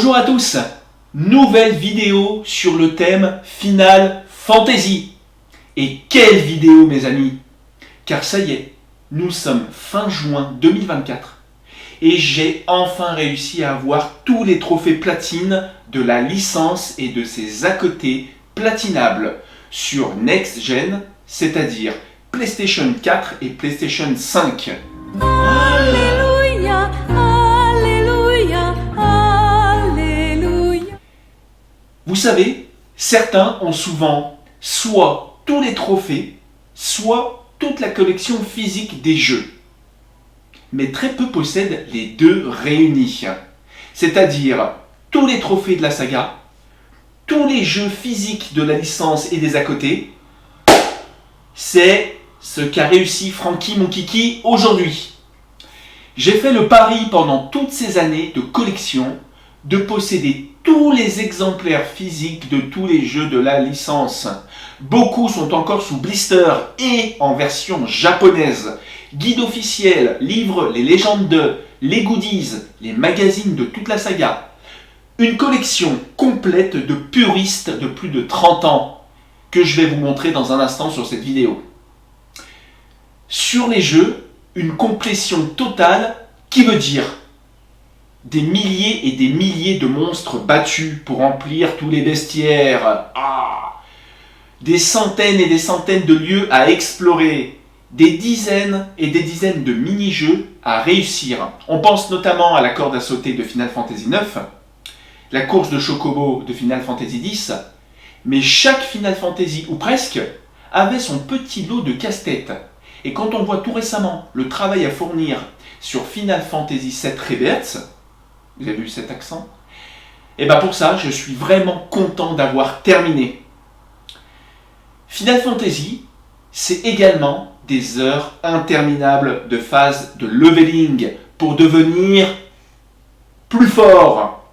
Bonjour à tous, nouvelle vidéo sur le thème Final Fantasy. Et quelle vidéo mes amis! Car ça y est, nous sommes fin juin 2024 et j'ai enfin réussi à avoir tous les trophées platine de la licence et de ses à côté platinables sur Next Gen, c'est-à-dire PlayStation 4 et PlayStation 5. Alléluia, Alléluia, Alléluia. Vous savez, certains ont souvent soit tous les trophées, soit toute la collection physique des jeux. Mais très peu possèdent les deux réunis. C'est-à-dire tous les trophées de la saga, tous les jeux physiques de la licence et des à côté. C'est ce qu'a réussi Frankie mon kiki aujourd'hui. J'ai fait le pari pendant toutes ces années de collection de posséder tous les exemplaires physiques de tous les jeux de la licence. Beaucoup sont encore sous blister et en version japonaise. Guide officiel, livre Les légendes de, les goodies, les magazines de toute la saga. Une collection complète de puristes de plus de 30 ans que je vais vous montrer dans un instant sur cette vidéo. Sur les jeux, une complétion totale qui veut dire des milliers et des milliers de monstres battus pour remplir tous les bestiaires. Des centaines et des centaines de lieux à explorer. Des dizaines et des dizaines de mini-jeux à réussir. On pense notamment à la corde à sauter de Final Fantasy IX, la course de Chocobo de Final Fantasy X, mais chaque Final Fantasy, ou presque, avait son petit lot de casse-tête. Et quand on voit tout récemment le travail à fournir sur Final Fantasy VII Rebirth, vous avez vu cet accent? Et bien pour ça, je suis vraiment content d'avoir terminé. Final Fantasy, c'est également des heures interminables de phase de leveling pour devenir plus fort,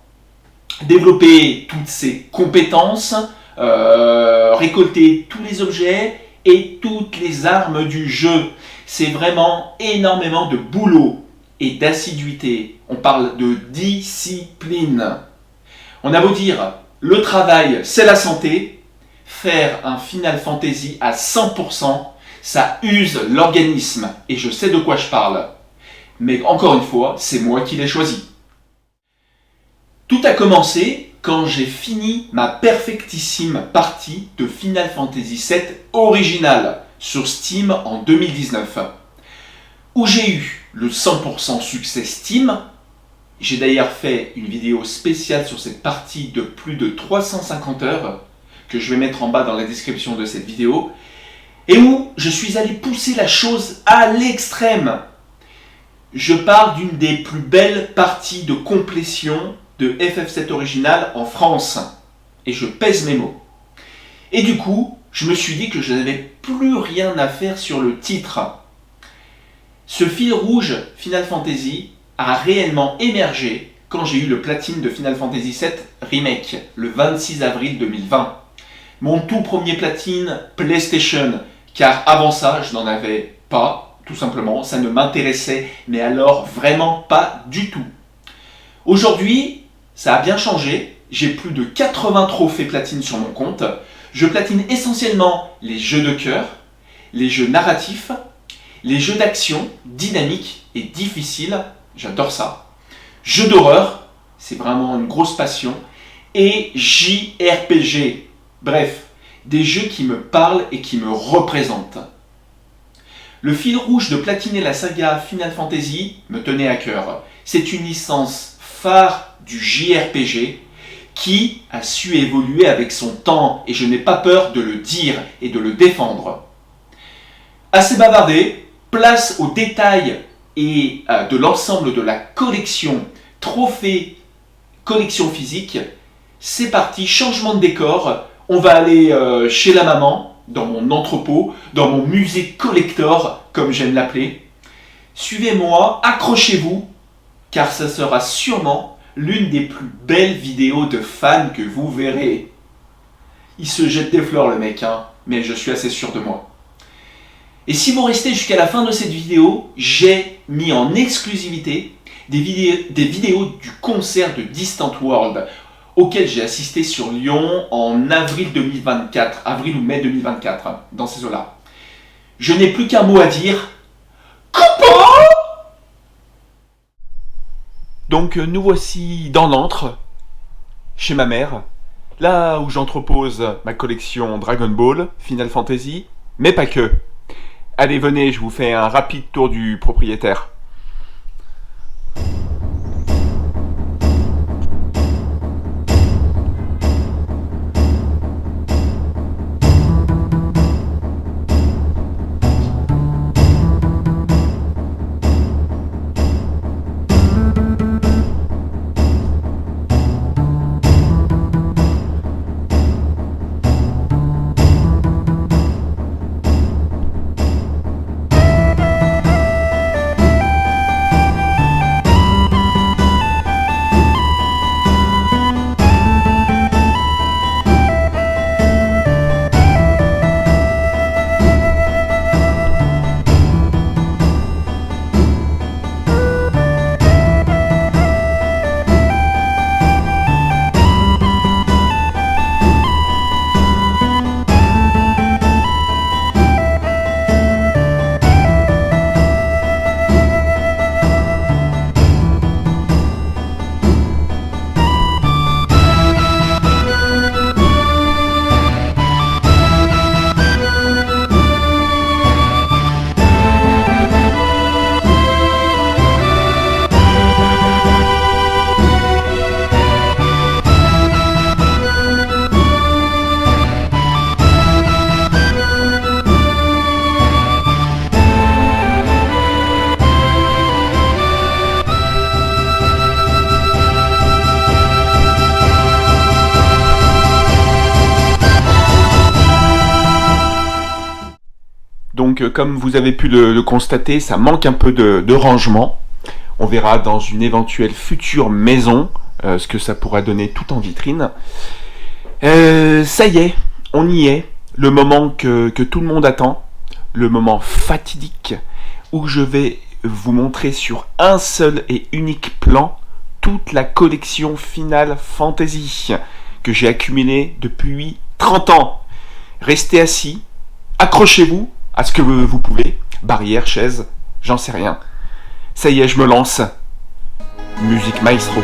développer toutes ses compétences, récolter tous les objets et toutes les armes du jeu. C'est vraiment énormément de boulot et d'assiduité. On parle de discipline. On a beau dire, le travail c'est la santé, faire un Final Fantasy à 100%, ça use l'organisme et je sais de quoi je parle. Mais encore une fois, c'est moi qui l'ai choisi. Tout a commencé quand j'ai fini ma perfectissime partie de Final Fantasy VII original sur Steam en 2019, où j'ai eu le 100% succès Steam. J'ai d'ailleurs fait une vidéo spéciale sur cette partie de plus de 350 heures, que je vais mettre en bas dans la description de cette vidéo, et où je suis allé pousser la chose à l'extrême. Je parle d'une des plus belles parties de complétion de FF7 original en France. Et je pèse mes mots. Et du coup, je me suis dit que je n'avais plus rien à faire sur le titre. Ce fil rouge Final Fantasy a réellement émergé quand j'ai eu le platine de Final Fantasy VII Remake, le 26 avril 2020. Mon tout premier platine PlayStation, car avant ça, je n'en avais pas, tout simplement, ça ne m'intéressait, mais alors vraiment pas du tout. Aujourd'hui, ça a bien changé, j'ai plus de 80 trophées platine sur mon compte. Je platine essentiellement les jeux de cœur, les jeux narratifs, les jeux d'action dynamiques et difficiles, j'adore ça. Jeux d'horreur, c'est vraiment une grosse passion, et JRPG, bref, des jeux qui me parlent et qui me représentent. Le fil rouge de platiner la saga Final Fantasy me tenait à cœur. C'est une licence phare du JRPG qui a su évoluer avec son temps et je n'ai pas peur de le dire et de le défendre. Assez bavardé, place aux détails et de l'ensemble de la collection trophée, collection physique. C'est parti, changement de décor. On va aller chez la maman, dans mon entrepôt, dans mon musée collector, comme j'aime l'appeler. Suivez-moi, accrochez-vous, car ça sera sûrement l'une des plus belles vidéos de fans que vous verrez. Il se jette des fleurs le mec, hein, mais je suis assez sûr de moi. Et si vous restez jusqu'à la fin de cette vidéo, j'ai mis en exclusivité des vidéos du concert de Distant World auquel j'ai assisté sur Lyon en avril 2024, avril ou mai 2024, dans ces eaux-là. Je n'ai plus qu'un mot à dire. Copain! Donc nous voici dans l'antre, chez ma mère, là où j'entrepose ma collection Dragon Ball, Final Fantasy, mais pas que. Allez, venez, je vous fais un rapide tour du propriétaire. Donc comme vous avez pu le constater, ça manque un peu de rangement. On verra dans une éventuelle future maison ce que ça pourra donner tout en vitrine. Ça y est, on y est. Le moment que tout le monde attend. Le moment fatidique où je vais vous montrer sur un seul et unique plan toute la collection Final Fantasy que j'ai accumulée depuis 30 ans. Restez assis, accrochez-vous à ce que vous pouvez, barrière, chaise, j'en sais rien. Ça y est, je me lance. Musique maestro.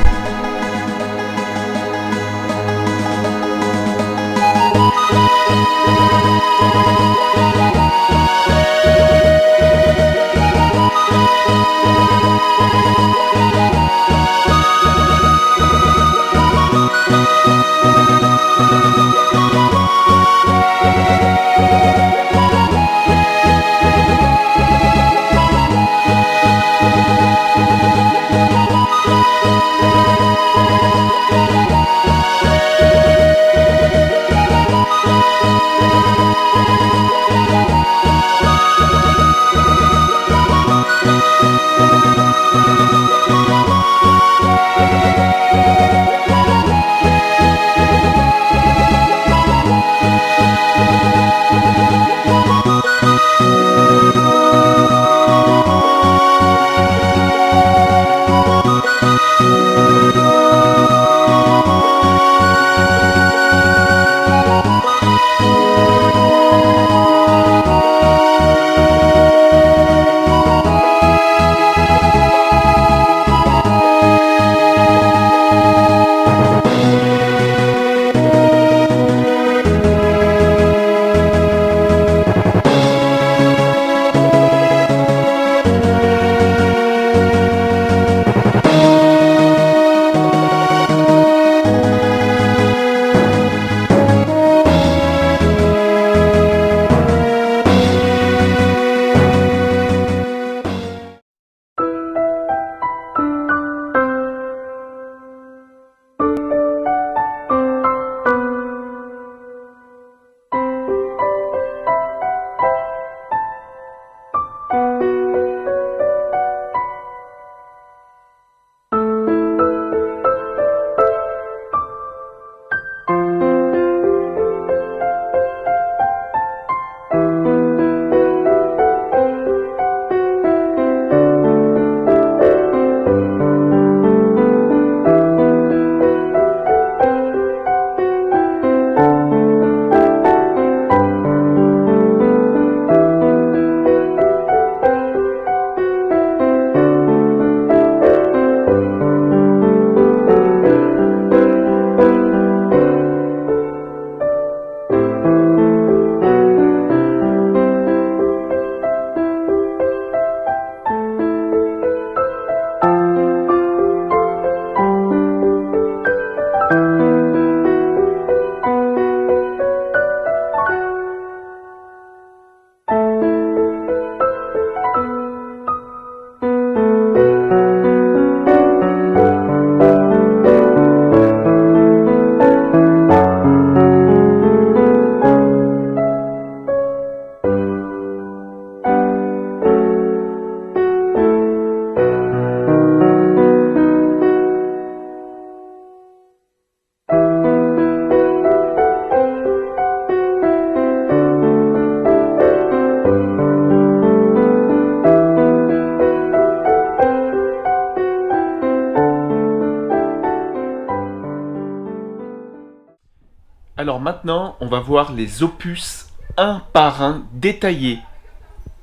Alors maintenant, on va voir les opus un par un détaillés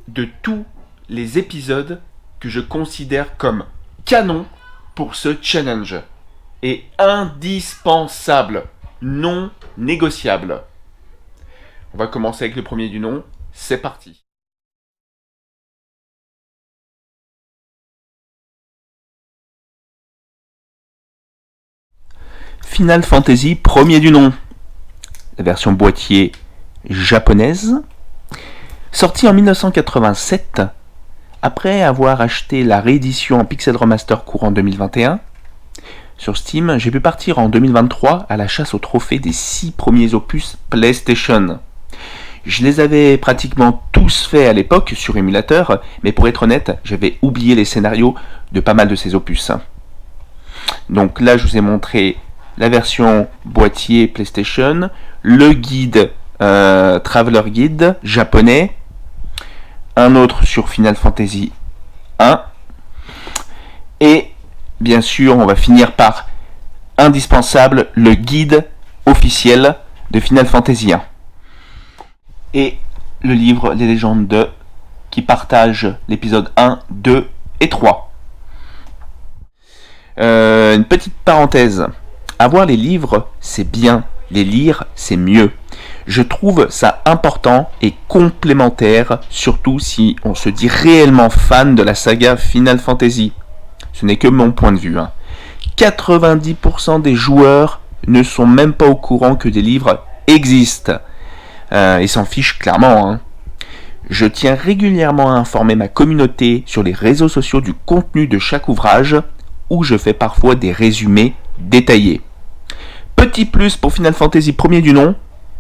de tous les épisodes que je considère comme canon pour ce challenge et indispensable, non négociable. On va commencer avec le premier du nom, c'est parti. Final Fantasy premier du nom, la version boîtier japonaise, sortie en 1987, après avoir acheté la réédition en Pixel Remaster courant 2021. Sur Steam, j'ai pu partir en 2023 à la chasse au trophée des 6 premiers opus PlayStation. Je les avais pratiquement tous faits à l'époque sur émulateur, mais pour être honnête, j'avais oublié les scénarios de pas mal de ces opus. Donc là, je vous ai montré la version boîtier PlayStation, le guide Traveler Guide japonais, un autre sur Final Fantasy 1, et bien sûr, on va finir par indispensable, le guide officiel de Final Fantasy 1. Et le livre Les légendes de, qui partage l'épisode 1, 2 et 3. Une petite parenthèse. Avoir les livres, c'est bien. Les lire, c'est mieux. Je trouve ça important et complémentaire, surtout si on se dit réellement fan de la saga Final Fantasy. Ce n'est que mon point de vue. 90% des joueurs ne sont même pas au courant que des livres existent. Ils s'en fichent clairement. Je tiens régulièrement à informer ma communauté sur les réseaux sociaux du contenu de chaque ouvrage, où je fais parfois des résumés détaillés. Petit plus pour Final Fantasy premier du nom,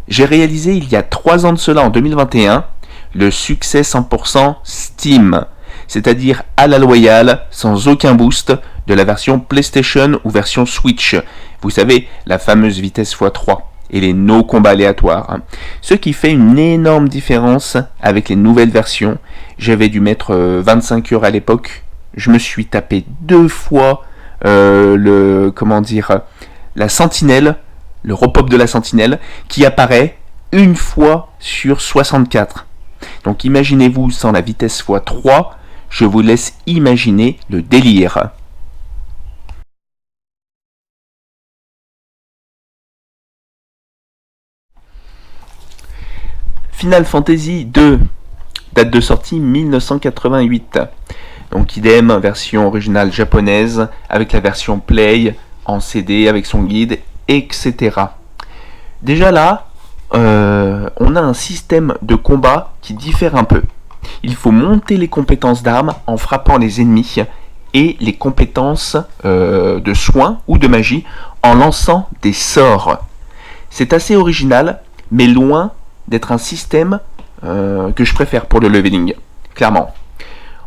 j'ai réalisé il y a 3 ans de cela, en 2021, le succès 100% Steam, c'est-à-dire à la loyale, sans aucun boost, de la version PlayStation ou version Switch. Vous savez, la fameuse vitesse x3 et les no combats aléatoires. Ce qui fait une énorme différence avec les nouvelles versions. J'avais dû mettre 25 heures à l'époque. Je me suis tapé 2 fois la sentinelle, le repop de la sentinelle, qui apparaît une fois sur 64. Donc imaginez-vous sans la vitesse x3, je vous laisse imaginer le délire. Final Fantasy 2, date de sortie 1988. Donc idem, version originale japonaise, avec la version Play, en CD, avec son guide, etc. Déjà là, on a un système de combat qui diffère un peu. Il faut monter les compétences d'armes en frappant les ennemis et les compétences de soins ou de magie en lançant des sorts. C'est assez original, mais loin d'être un système que je préfère pour le leveling, clairement.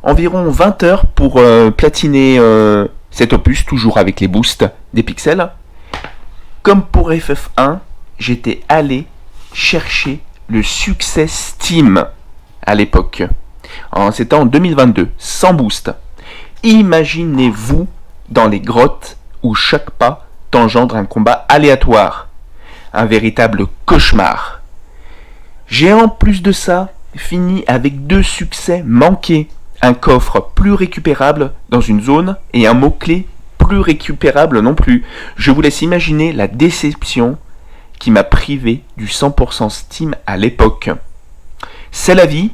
Environ 20 heures pour platiner cet opus, toujours avec les boosts des pixels. Comme pour FF1, j'étais allé chercher le succès Steam à l'époque. C'était en 2022, sans boost. Imaginez-vous dans les grottes où chaque pas t'engendre un combat aléatoire. Un véritable cauchemar. J'ai en plus de ça fini avec 2 succès manqués. Un coffre plus récupérable dans une zone et un mot-clé plus récupérable non plus. Je vous laisse imaginer la déception qui m'a privé du 100% Steam à l'époque. C'est la vie.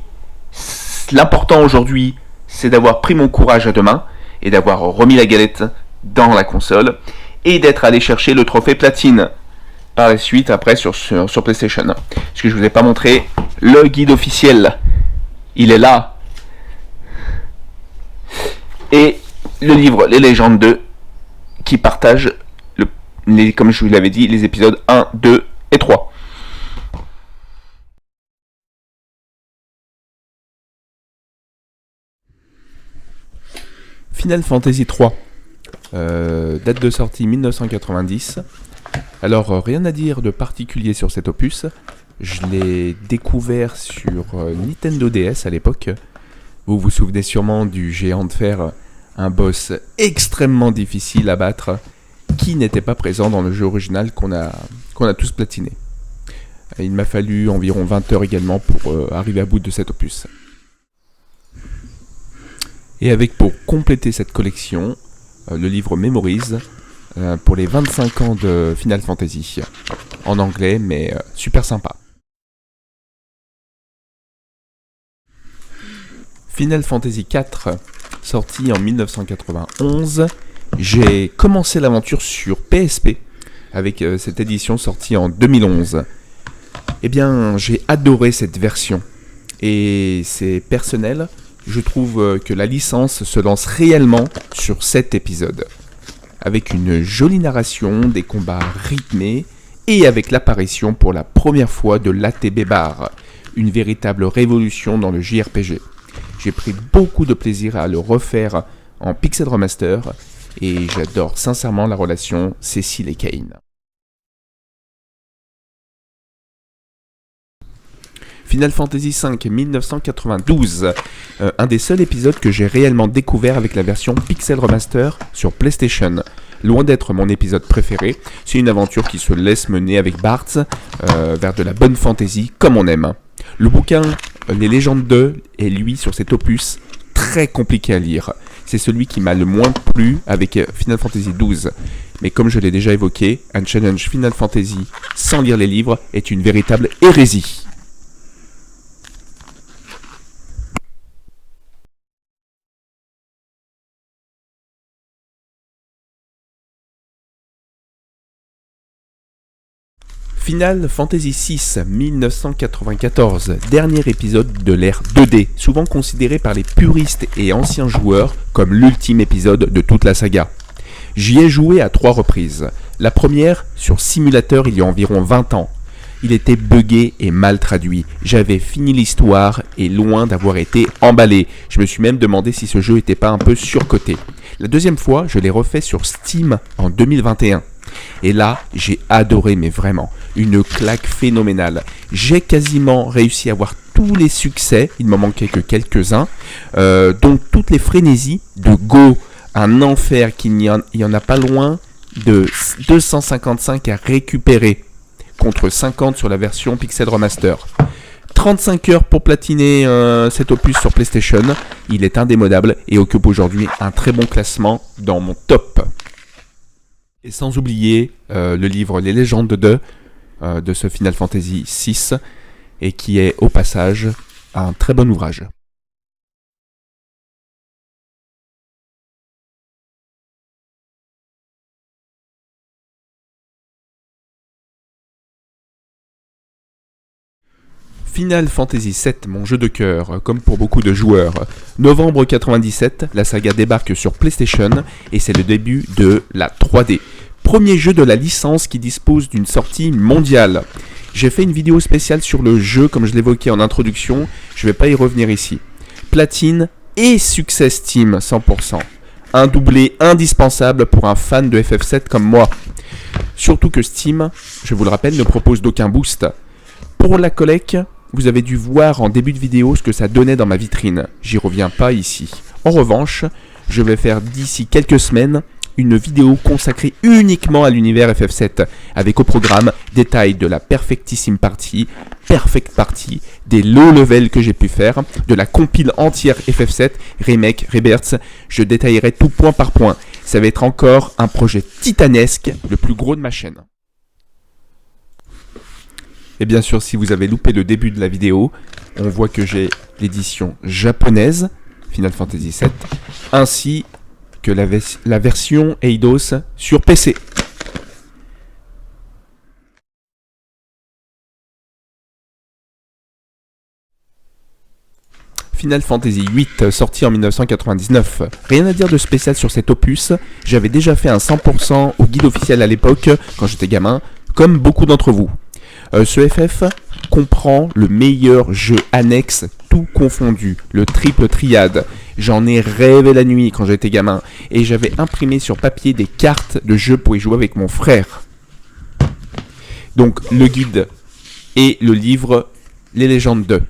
L'important aujourd'hui, c'est d'avoir pris mon courage à deux mains et d'avoir remis la galette dans la console et d'être allé chercher le trophée platine par la suite après sur PlayStation. Parce que je vous ai pas montré le guide officiel. Il est là. Et le livre Les légendes 2 qui partage, comme je vous l'avais dit, les épisodes 1, 2 et 3. Final Fantasy 3, date de sortie 1990. Alors rien à dire de particulier sur cet opus. Je l'ai découvert sur Nintendo DS à l'époque. Vous vous souvenez sûrement du géant de fer, un boss extrêmement difficile à battre, qui n'était pas présent dans le jeu original qu'on a tous platiné. Il m'a fallu environ 20 heures également pour arriver à bout de cet opus. Et avec pour compléter cette collection, le livre Memories pour les 25 ans de Final Fantasy. En anglais, mais super sympa. Final Fantasy IV, sorti en 1991. J'ai commencé l'aventure sur PSP, avec cette édition sortie en 2011. Eh bien, j'ai adoré cette version. Et c'est personnel, je trouve que la licence se lance réellement sur cet épisode. Avec une jolie narration, des combats rythmés, et avec l'apparition pour la première fois de l'ATB Bar, une véritable révolution dans le JRPG. J'ai pris beaucoup de plaisir à le refaire en Pixel Remaster, et j'adore sincèrement la relation Cécile et Kane. Final Fantasy V 1992, un des seuls épisodes que j'ai réellement découvert avec la version Pixel Remaster sur PlayStation. Loin d'être mon épisode préféré, c'est une aventure qui se laisse mener avec Bartz vers de la bonne fantasy comme on aime. Le bouquin Les Légendes 2 est lui sur cet opus très compliqué à lire. C'est celui qui m'a le moins plu avec Final Fantasy XII. Mais comme je l'ai déjà évoqué, un challenge Final Fantasy sans lire les livres est une véritable hérésie. Final Fantasy VI 1994, dernier épisode de l'ère 2D, souvent considéré par les puristes et anciens joueurs comme l'ultime épisode de toute la saga. J'y ai joué à 3 reprises. La première sur simulateur il y a environ 20 ans. Il était buggé et mal traduit. J'avais fini l'histoire et loin d'avoir été emballé. Je me suis même demandé si ce jeu n'était pas un peu surcoté. La deuxième fois, je l'ai refait sur Steam en 2021. Et là, j'ai adoré, mais vraiment, une claque phénoménale. J'ai quasiment réussi à avoir tous les succès, il m'en manquait que quelques-uns, donc toutes les frénésies de Go, un enfer qu'il n'y en a pas loin de 255 à récupérer, contre 50 sur la version Pixel Remaster. 35 heures pour platiner cet opus sur PlayStation, il est indémodable et occupe aujourd'hui un très bon classement dans mon top. Et sans oublier le livre Les Légendes de ce Final Fantasy VI, et qui est au passage un très bon ouvrage. Final Fantasy VII, mon jeu de cœur, comme pour beaucoup de joueurs. Novembre 97, la saga débarque sur PlayStation et c'est le début de la 3D. Premier jeu de la licence qui dispose d'une sortie mondiale. J'ai fait une vidéo spéciale sur le jeu comme je l'évoquais en introduction, je ne vais pas y revenir ici. Platine et succès Steam 100%. Un doublé indispensable pour un fan de FF7 comme moi. Surtout que Steam, je vous le rappelle, ne propose d'aucun boost. Pour la collecte, vous avez dû voir en début de vidéo ce que ça donnait dans ma vitrine. J'y reviens pas ici. En revanche, je vais faire d'ici quelques semaines une vidéo consacrée uniquement à l'univers FF7, avec au programme détail de la Perfectissime Party, Perfect Party, des low level que j'ai pu faire, de la compile entière FF7, Remake, Rebirth, je détaillerai tout point par point. Ça va être encore un projet titanesque, le plus gros de ma chaîne. Et bien sûr, si vous avez loupé le début de la vidéo, on voit que j'ai l'édition japonaise, Final Fantasy VII, ainsi que la version Eidos sur PC. Final Fantasy VIII, sorti en 1999. Rien à dire de spécial sur cet opus, j'avais déjà fait un 100% au guide officiel à l'époque, quand j'étais gamin, comme beaucoup d'entre vous. Ce FF comprend le meilleur jeu annexe, tout confondu, le triple triade. J'en ai rêvé la nuit quand j'étais gamin, et j'avais imprimé sur papier des cartes de jeu pour y jouer avec mon frère. Donc le guide et le livre Les Légendes 2.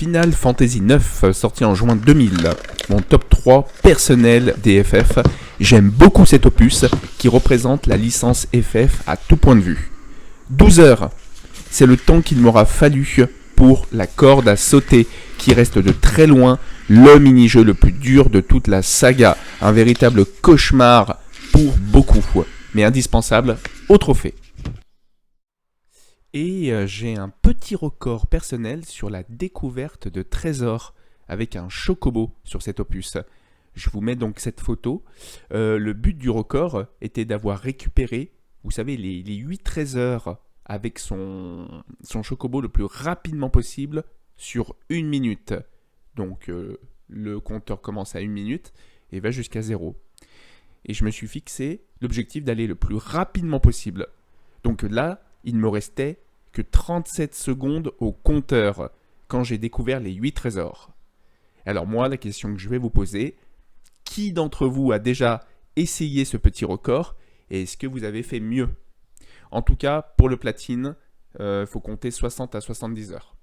Final Fantasy 9, sorti en juin 2000, mon top 3 personnel des FF. J'aime beaucoup cet opus qui représente la licence FF à tout point de vue. 12 heures, c'est le temps qu'il m'aura fallu pour la corde à sauter, qui reste de très loin le mini-jeu le plus dur de toute la saga. Un véritable cauchemar pour beaucoup, mais indispensable au trophée. Et j'ai un petit record personnel sur la découverte de trésors avec un chocobo sur cet opus. Je vous mets donc cette photo. Le but du record était d'avoir récupéré, vous savez, les 8 trésors avec son chocobo le plus rapidement possible sur 1 minute. Donc le compteur commence à 1 minute et va jusqu'à 0. Et je me suis fixé l'objectif d'aller le plus rapidement possible. Donc là, il me restait que 37 secondes au compteur quand j'ai découvert les 8 trésors. Alors moi, la question que je vais vous poser, qui d'entre vous a déjà essayé ce petit record et est-ce que vous avez fait mieux ? En tout cas, pour le platine, faut compter 60 à 70 heures.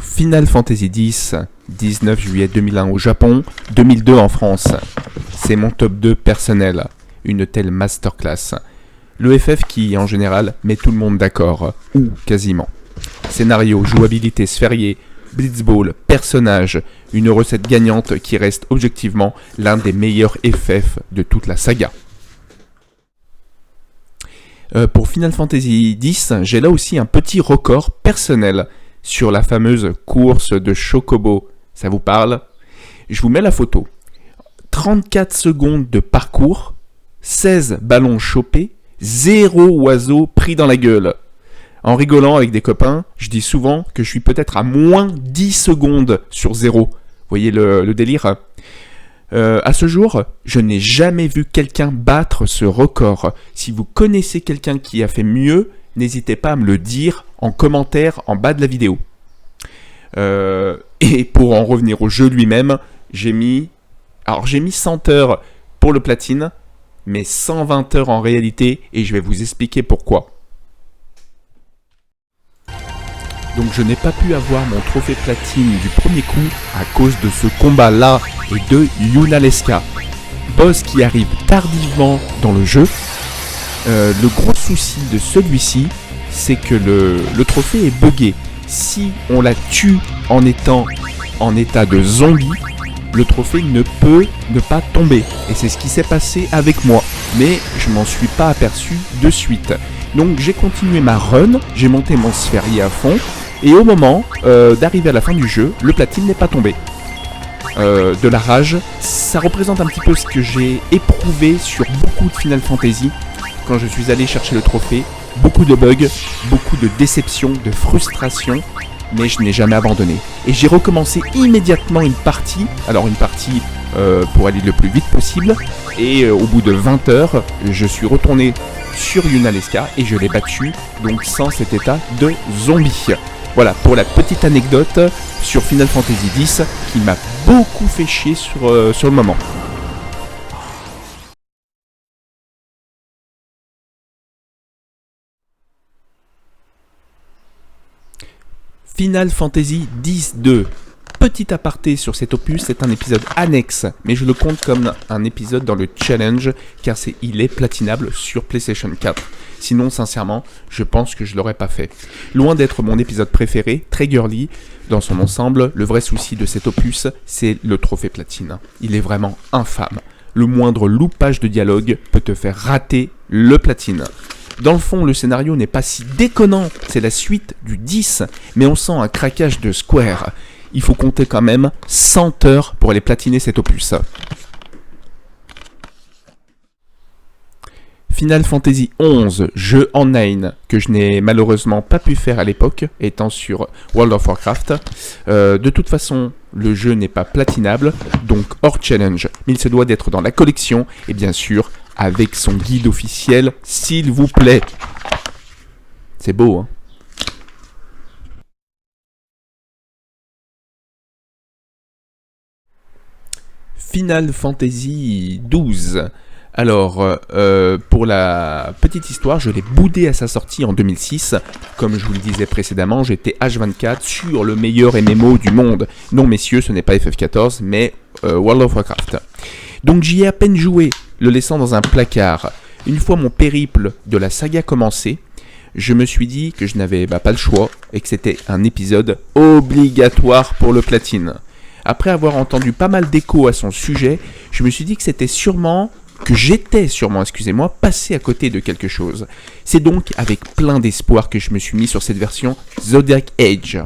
Final Fantasy X, 19 juillet 2001 au Japon, 2002 en France. C'est mon top 2 personnel, une telle masterclass. Le FF qui, en général, met tout le monde d'accord, ou quasiment. Scénario, jouabilité sphériée, blitzball, personnage, une recette gagnante qui reste objectivement l'un des meilleurs FF de toute la saga. Pour Final Fantasy X, j'ai là aussi un petit record personnel sur la fameuse course de Chocobo. Ça vous parle ? Je vous mets la photo. 34 secondes de parcours, 16 ballons chopés, 0 oiseau pris dans la gueule. En rigolant avec des copains, je dis souvent que je suis peut-être à moins 10 secondes sur 0. Vous voyez le délire ? À ce jour, je n'ai jamais vu quelqu'un battre ce record. Si vous connaissez quelqu'un qui a fait mieux, n'hésitez pas à me le dire en commentaire en bas de la vidéo. Et pour en revenir au jeu lui-même, j'ai mis 100 heures pour le platine, mais 120 heures en réalité, et je vais vous expliquer pourquoi. Donc je n'ai pas pu avoir mon trophée platine du premier coup à cause de ce combat-là et de Yunalesca, boss qui arrive tardivement dans le jeu. Le gros souci de celui-ci, c'est que le trophée est buggé. Si on la tue en étant en état de zombie, le trophée ne peut ne pas tomber. Et c'est ce qui s'est passé avec moi. Mais je m'en suis pas aperçu de suite. Donc j'ai continué ma run, j'ai monté mon sphérié à fond. Et au moment d'arriver à la fin du jeu, le platine n'est pas tombé. De la rage, ça représente un petit peu ce que j'ai éprouvé sur beaucoup de Final Fantasy quand je suis allé chercher le trophée. Beaucoup de bugs, beaucoup de déception, de frustration, mais je n'ai jamais abandonné. Et j'ai recommencé immédiatement une partie pour aller le plus vite possible, et au bout de 20 heures, je suis retourné sur Yunalesca et je l'ai battu, donc sans cet état de zombie. Voilà pour la petite anecdote sur Final Fantasy X qui m'a beaucoup fait chier sur le moment. Final Fantasy X-2. Petit aparté sur cet opus, c'est un épisode annexe, mais je le compte comme un épisode dans le challenge, car il est platinable sur PlayStation 4. Sinon, sincèrement, je pense que je l'aurais pas fait. Loin d'être mon épisode préféré, très girly, dans son ensemble, le vrai souci de cet opus, c'est le trophée platine. Il est vraiment infâme. Le moindre loupage de dialogue peut te faire rater le platine. Dans le fond, le scénario n'est pas si déconnant, c'est la suite du 10, mais on sent un craquage de Square. Il faut compter quand même 100 heures pour aller platiner cet opus. Final Fantasy XI, jeu online que je n'ai malheureusement pas pu faire à l'époque, étant sur World of Warcraft. De toute façon, le jeu n'est pas platinable, donc hors challenge, mais il se doit d'être dans la collection, et bien sûr, avec son guide officiel, s'il vous plaît. C'est beau, hein? Final Fantasy XII. Alors, pour la petite histoire, je l'ai boudé à sa sortie en 2006. Comme je vous le disais précédemment, j'étais H24 sur le meilleur MMO du monde. Non messieurs, ce n'est pas FF14, mais World of Warcraft. Donc j'y ai à peine joué, le laissant dans un placard. Une fois mon périple de la saga commencé, je me suis dit que je n'avais pas le choix et que c'était un épisode obligatoire pour le platine. Après avoir entendu pas mal d'échos à son sujet, je me suis dit que j'étais sûrement, passé à côté de quelque chose. C'est donc avec plein d'espoir que je me suis mis sur cette version Zodiac Age.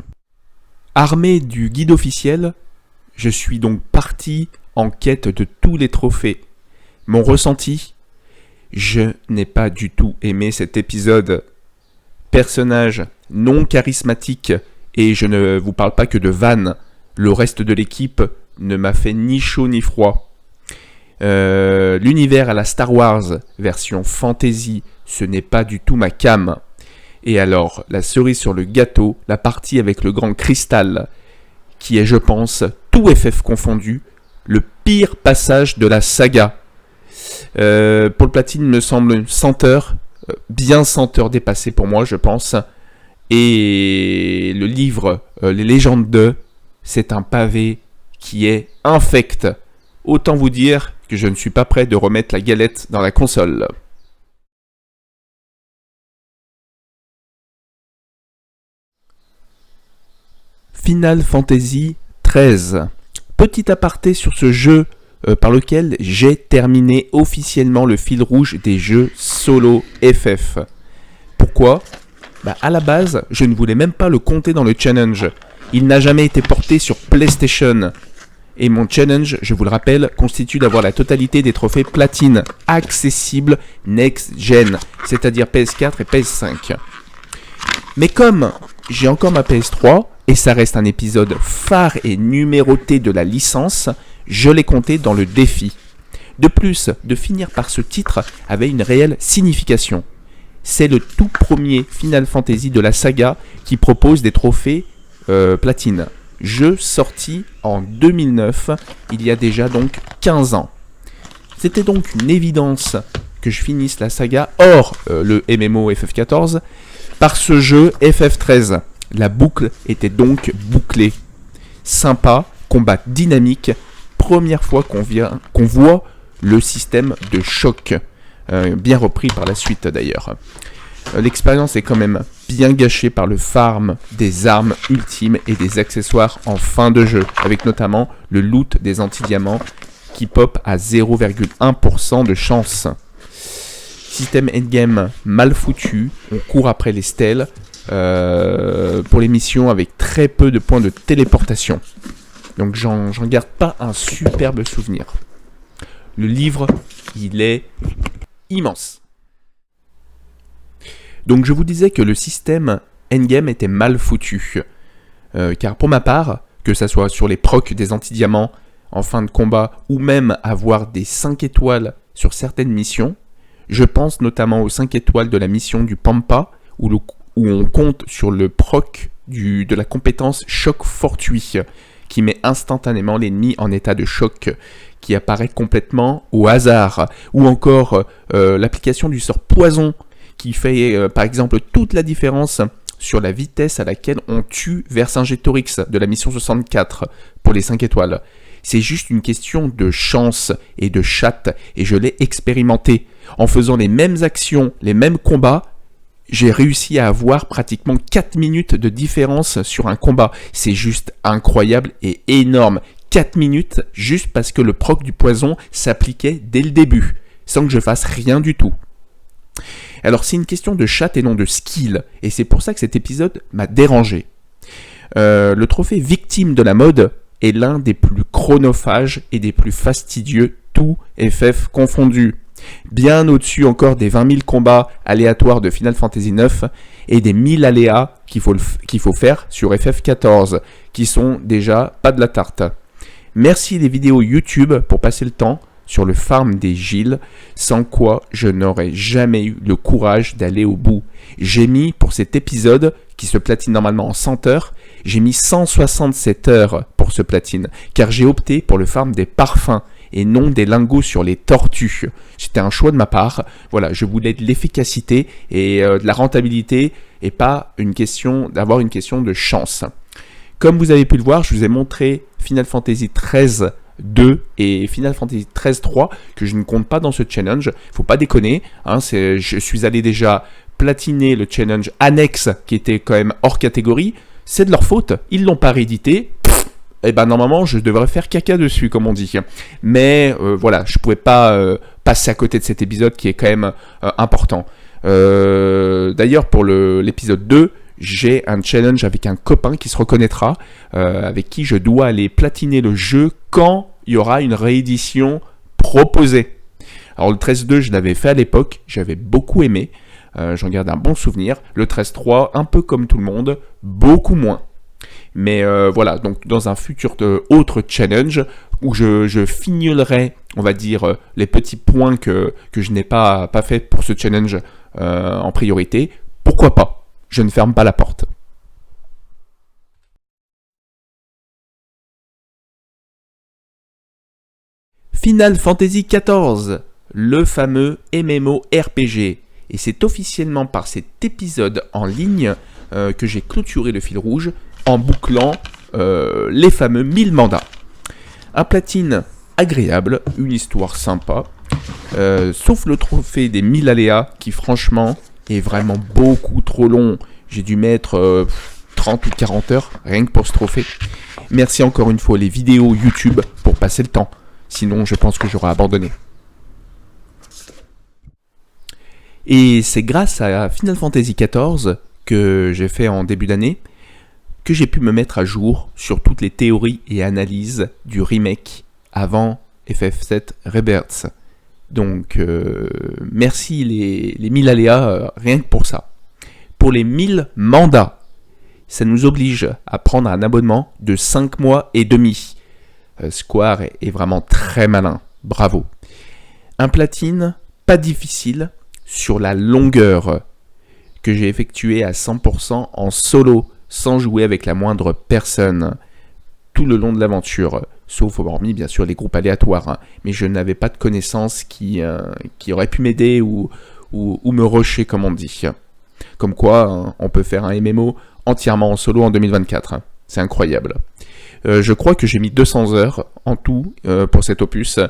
Armé du guide officiel, je suis donc parti en quête de tous les trophées. Mon ressenti, je n'ai pas du tout aimé cet épisode. Personnage non charismatique, et je ne vous parle pas que de Van, le reste de l'équipe ne m'a fait ni chaud ni froid. L'univers à la Star Wars, version fantasy, ce n'est pas du tout ma came. Et alors, la cerise sur le gâteau, la partie avec le grand cristal, qui est, je pense, tout FF confondu, le pire passage de la saga. Pour le platine, il me semble 100 heures, bien 100 heures dépassées pour moi, je pense. Et le livre, Les légendes de, c'est un pavé qui est infect. Autant vous dire que je ne suis pas prêt de remettre la galette dans la console. Final Fantasy XIII. Petit aparté sur ce jeu par lequel j'ai terminé officiellement le fil rouge des jeux solo FF. Pourquoi ? À la base, je ne voulais même pas le compter dans le challenge. Il n'a jamais été porté sur PlayStation. Et mon challenge, je vous le rappelle, constitue d'avoir la totalité des trophées platine accessibles next-gen, c'est-à dire PS4 et PS5. Mais comme j'ai encore ma PS3, et ça reste un épisode phare et numéroté de la licence, je l'ai compté dans le défi. De plus, de finir par ce titre avait une réelle signification. C'est le tout premier Final Fantasy de la saga qui propose des trophées platine. Jeu sorti en 2009, il y a déjà donc 15 ans. C'était donc une évidence que je finisse la saga hors le MMO FF14 par ce jeu FF13. La boucle était donc bouclée. Sympa, combat dynamique, première fois qu'on voit le système de choc, bien repris par la suite d'ailleurs. L'expérience est quand même bien gâchée par le farm des armes ultimes et des accessoires en fin de jeu, avec notamment le loot des anti-diamants qui pop à 0,1% de chance. Système endgame mal foutu, on court après les stèles pour les missions avec très peu de points de téléportation. Donc j'en garde pas un superbe souvenir. Le livre, il est immense. Donc je vous disais que le système endgame était mal foutu. Car pour ma part, que ça soit sur les procs des anti-diamants en fin de combat ou même avoir des 5 étoiles sur certaines missions, je pense notamment aux 5 étoiles de la mission du Pampa où on compte sur le proc de la compétence choc fortuit qui met instantanément l'ennemi en état de choc qui apparaît complètement au hasard, ou encore l'application du sort poison qui fait par exemple toute la différence sur la vitesse à laquelle on tue Vercingétorix de la mission 64 pour les 5 étoiles. C'est juste une question de chance et de chatte, et je l'ai expérimenté. En faisant les mêmes actions, les mêmes combats, j'ai réussi à avoir pratiquement 4 minutes de différence sur un combat. C'est juste incroyable et énorme. 4 minutes juste parce que le proc du poison s'appliquait dès le début, sans que je fasse rien du tout. Alors c'est une question de chatte et non de skill, et c'est pour ça que cet épisode m'a dérangé. Le trophée victime de la mode est l'un des plus chronophages et des plus fastidieux, tout FF confondu. Bien au-dessus encore des 20 000 combats aléatoires de Final Fantasy IX et des 1000 aléas qu'il faut faire sur FF14, qui sont déjà pas de la tarte. Merci les vidéos YouTube pour passer le temps sur le farm des Gilles, sans quoi je n'aurais jamais eu le courage d'aller au bout. J'ai mis pour cet épisode, qui se platine normalement en 100 heures, j'ai mis 167 heures pour ce platine, car j'ai opté pour le farm des parfums, et non des lingots sur les tortues. C'était un choix de ma part. Voilà, je voulais de l'efficacité et de la rentabilité et pas d'avoir une question de chance. Comme vous avez pu le voir, je vous ai montré Final Fantasy XIII 2 et Final Fantasy XIII 3 que je ne compte pas dans ce challenge. Faut pas déconner, hein, je suis allé déjà platiner le challenge annexe qui était quand même hors catégorie. C'est de leur faute, ils l'ont pas réédité. Et ben normalement je devrais faire caca dessus comme on dit. Mais voilà, je pouvais pas passer à côté de cet épisode qui est quand même important. D'ailleurs pour l'épisode 2, j'ai un challenge avec un copain qui se reconnaîtra, avec qui je dois aller platiner le jeu quand il y aura une réédition proposée. Alors le 13.2 je l'avais fait à l'époque, j'avais beaucoup aimé, j'en garde un bon souvenir. Le 13.3, un peu comme tout le monde, beaucoup moins. Mais voilà, donc dans un futur autre challenge où je fignolerai, on va dire, les petits points que je n'ai pas fait pour ce challenge en priorité, pourquoi pas ? Je ne ferme pas la porte. Final Fantasy XIV, le fameux MMORPG. Et c'est officiellement par cet épisode en ligne que j'ai clôturé le fil rouge en bouclant les fameux 1000 mandats. Un platine agréable, une histoire sympa, sauf le trophée des 1000 aléas qui franchement est vraiment beaucoup trop long. J'ai dû mettre 30 ou 40 heures rien que pour ce trophée. Merci encore une fois les vidéos YouTube pour passer le temps. Sinon je pense que j'aurais abandonné. Et c'est grâce à Final Fantasy XIV que j'ai fait en début d'année que j'ai pu me mettre à jour sur toutes les théories et analyses du remake avant FF7 Rebirth. Donc merci les 1000 aléas rien que pour ça. Pour les 1000 mandats, ça nous oblige à prendre un abonnement de 5 mois et demi. Square est vraiment très malin, bravo. Un platine pas difficile sur la longueur que j'ai effectué à 100% en solo, sans jouer avec la moindre personne, tout le long de l'aventure, sauf hormis bien sûr les groupes aléatoires, hein. Mais je n'avais pas de connaissances qui auraient pu m'aider ou me rusher comme on dit. Comme quoi, hein, on peut faire un MMO entièrement en solo en 2024, hein. C'est incroyable. Je crois que j'ai mis 200 heures en tout pour cet opus.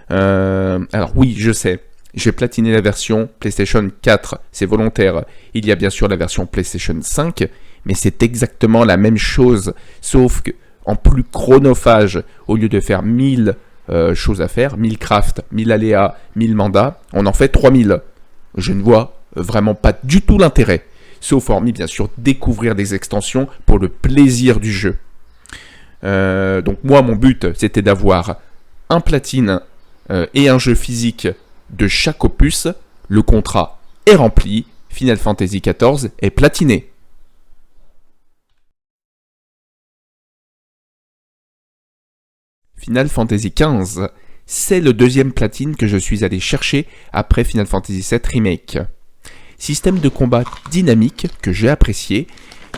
Alors oui, je sais, j'ai platiné la version PlayStation 4, c'est volontaire. Il y a bien sûr la version PlayStation 5, mais c'est exactement la même chose, sauf que en plus chronophage, au lieu de faire 1000 choses à faire, 1000 crafts, 1000 aléas, 1000 mandats, on en fait 3000. Je ne vois vraiment pas du tout l'intérêt, sauf hormis bien sûr découvrir des extensions pour le plaisir du jeu. Donc moi mon but c'était d'avoir un platine et un jeu physique de chaque opus. Le contrat est rempli, Final Fantasy XIV est platiné. Final Fantasy XV, c'est le deuxième platine que je suis allé chercher après Final Fantasy VII Remake. Système de combat dynamique que j'ai apprécié,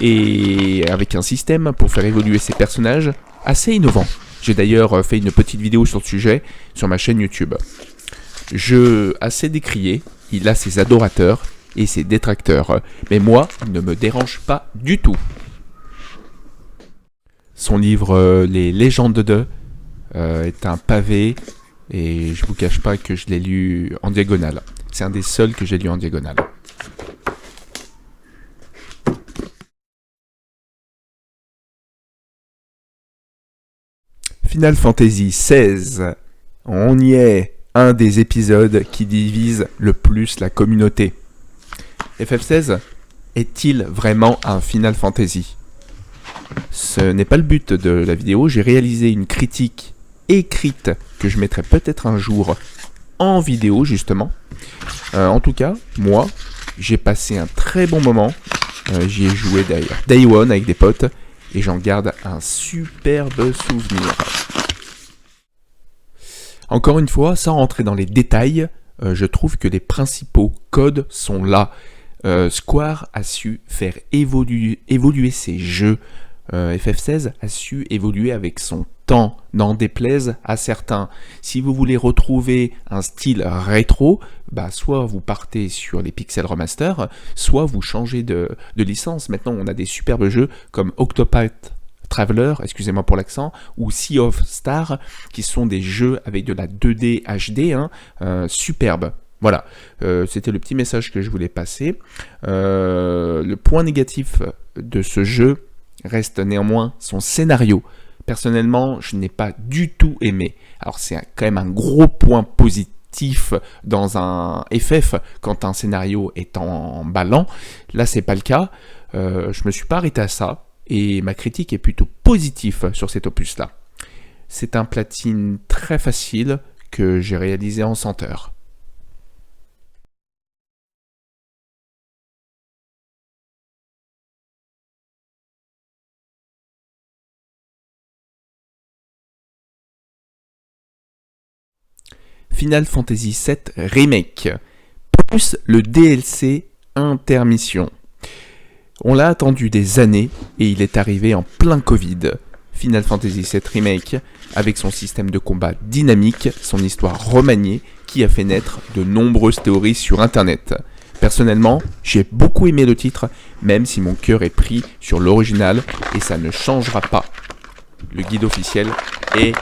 et avec un système pour faire évoluer ses personnages assez innovant. J'ai d'ailleurs fait une petite vidéo sur le sujet sur ma chaîne YouTube. Jeu assez décrié, il a ses adorateurs et ses détracteurs, mais moi, il ne me dérange pas du tout. Son livre Les légendes de est un pavé, et je vous cache pas que je l'ai lu en diagonale. C'est un des seuls que j'ai lu en diagonale. Final Fantasy XVI, on y est, un des épisodes qui divise le plus la communauté. FF16 est-il vraiment un Final Fantasy ? Ce n'est pas le but de la vidéo, j'ai réalisé une critique écrite que je mettrai peut-être un jour en vidéo justement. En tout cas, moi, j'ai passé un très bon moment. J'y ai joué d'ailleurs Day One avec des potes et j'en garde un superbe souvenir. Encore une fois, sans rentrer dans les détails, je trouve que les principaux codes sont là. Square a su faire évoluer ses jeux. FF16 a su évoluer avec son temps, n'en déplaise à certains. Si vous voulez retrouver un style rétro, soit vous partez sur les Pixel Remaster, soit vous changez de licence. Maintenant, on a des superbes jeux comme Octopath Traveler, excusez-moi pour l'accent, ou Sea of Stars, qui sont des jeux avec de la 2D HD, superbes. Voilà, c'était le petit message que je voulais passer. Le point négatif de ce jeu reste néanmoins son scénario. Personnellement, je n'ai pas du tout aimé. Alors c'est quand même un gros point positif dans un FF quand un scénario est emballant. Là, c'est pas le cas. Je me suis pas arrêté à ça et ma critique est plutôt positive sur cet opus-là. C'est un platine très facile que j'ai réalisé en 100 heures. Final Fantasy VII Remake, plus le DLC Intermission. On l'a attendu des années et il est arrivé en plein Covid. Final Fantasy VII Remake, avec son système de combat dynamique, son histoire remaniée, qui a fait naître de nombreuses théories sur Internet. Personnellement, j'ai beaucoup aimé le titre, même si mon cœur est pris sur l'original et ça ne changera pas. Le guide officiel est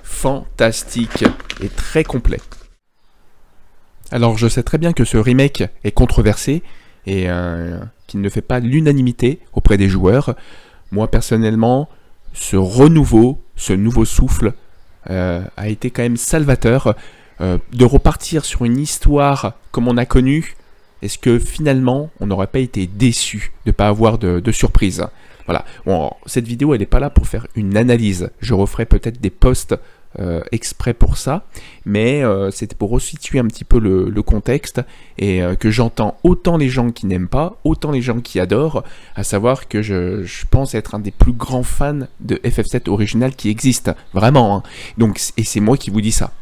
fantastique et très complet. Alors je sais très bien que ce remake est controversé et qu'il ne fait pas l'unanimité auprès des joueurs. Moi personnellement, ce renouveau, ce nouveau souffle a été quand même salvateur. De repartir sur une histoire comme on a connu, est-ce que finalement on n'aurait pas été déçu de ne pas avoir de surprise? Voilà. Bon, cette vidéo elle n'est pas là pour faire une analyse. Je referai peut-être des posts exprès pour ça, mais c'était pour resituer un petit peu le contexte et que j'entends autant les gens qui n'aiment pas, autant les gens qui adorent, à savoir que je pense être un des plus grands fans de FF7 original qui existe, vraiment, hein. Donc, et c'est moi qui vous dis ça.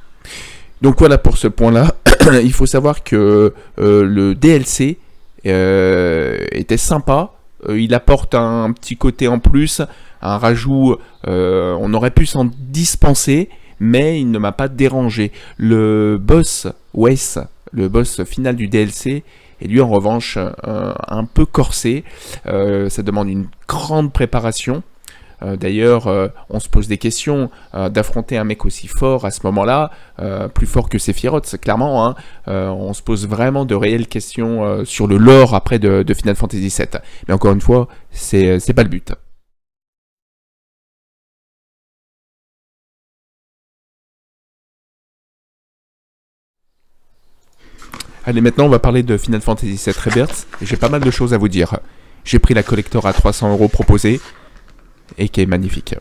Donc voilà pour ce point-là. Il faut savoir que le DLC était sympa, il apporte un petit côté en plus, un rajout, on aurait pu s'en dispenser, mais il ne m'a pas dérangé. Le boss Wes, le boss final du DLC, est lui en revanche un peu corsé. Ça demande une grande préparation. D'ailleurs, on se pose des questions d'affronter un mec aussi fort à ce moment-là, plus fort que Sephiroth, clairement. Hein, on se pose vraiment de réelles questions sur le lore après de Final Fantasy VII. Mais encore une fois, c'est pas le but. Allez, maintenant on va parler de Final Fantasy VII Rebirth, et j'ai pas mal de choses à vous dire. J'ai pris la collector à 300 € proposée, et qui est magnifique.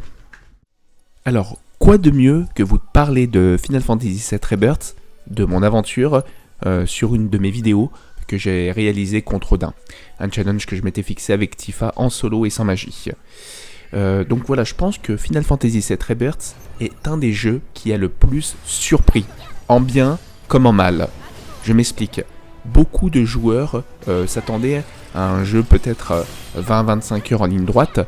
Alors, quoi de mieux que vous parler de Final Fantasy VII Rebirth, de mon aventure, sur une de mes vidéos que j'ai réalisée contre Odin. Un challenge que je m'étais fixé avec Tifa en solo et sans magie. Donc voilà, je pense que Final Fantasy VII Rebirth est un des jeux qui a le plus surpris, en bien comme en mal. Je m'explique. Beaucoup de joueurs s'attendaient à un jeu peut-être 20-25 heures en ligne droite,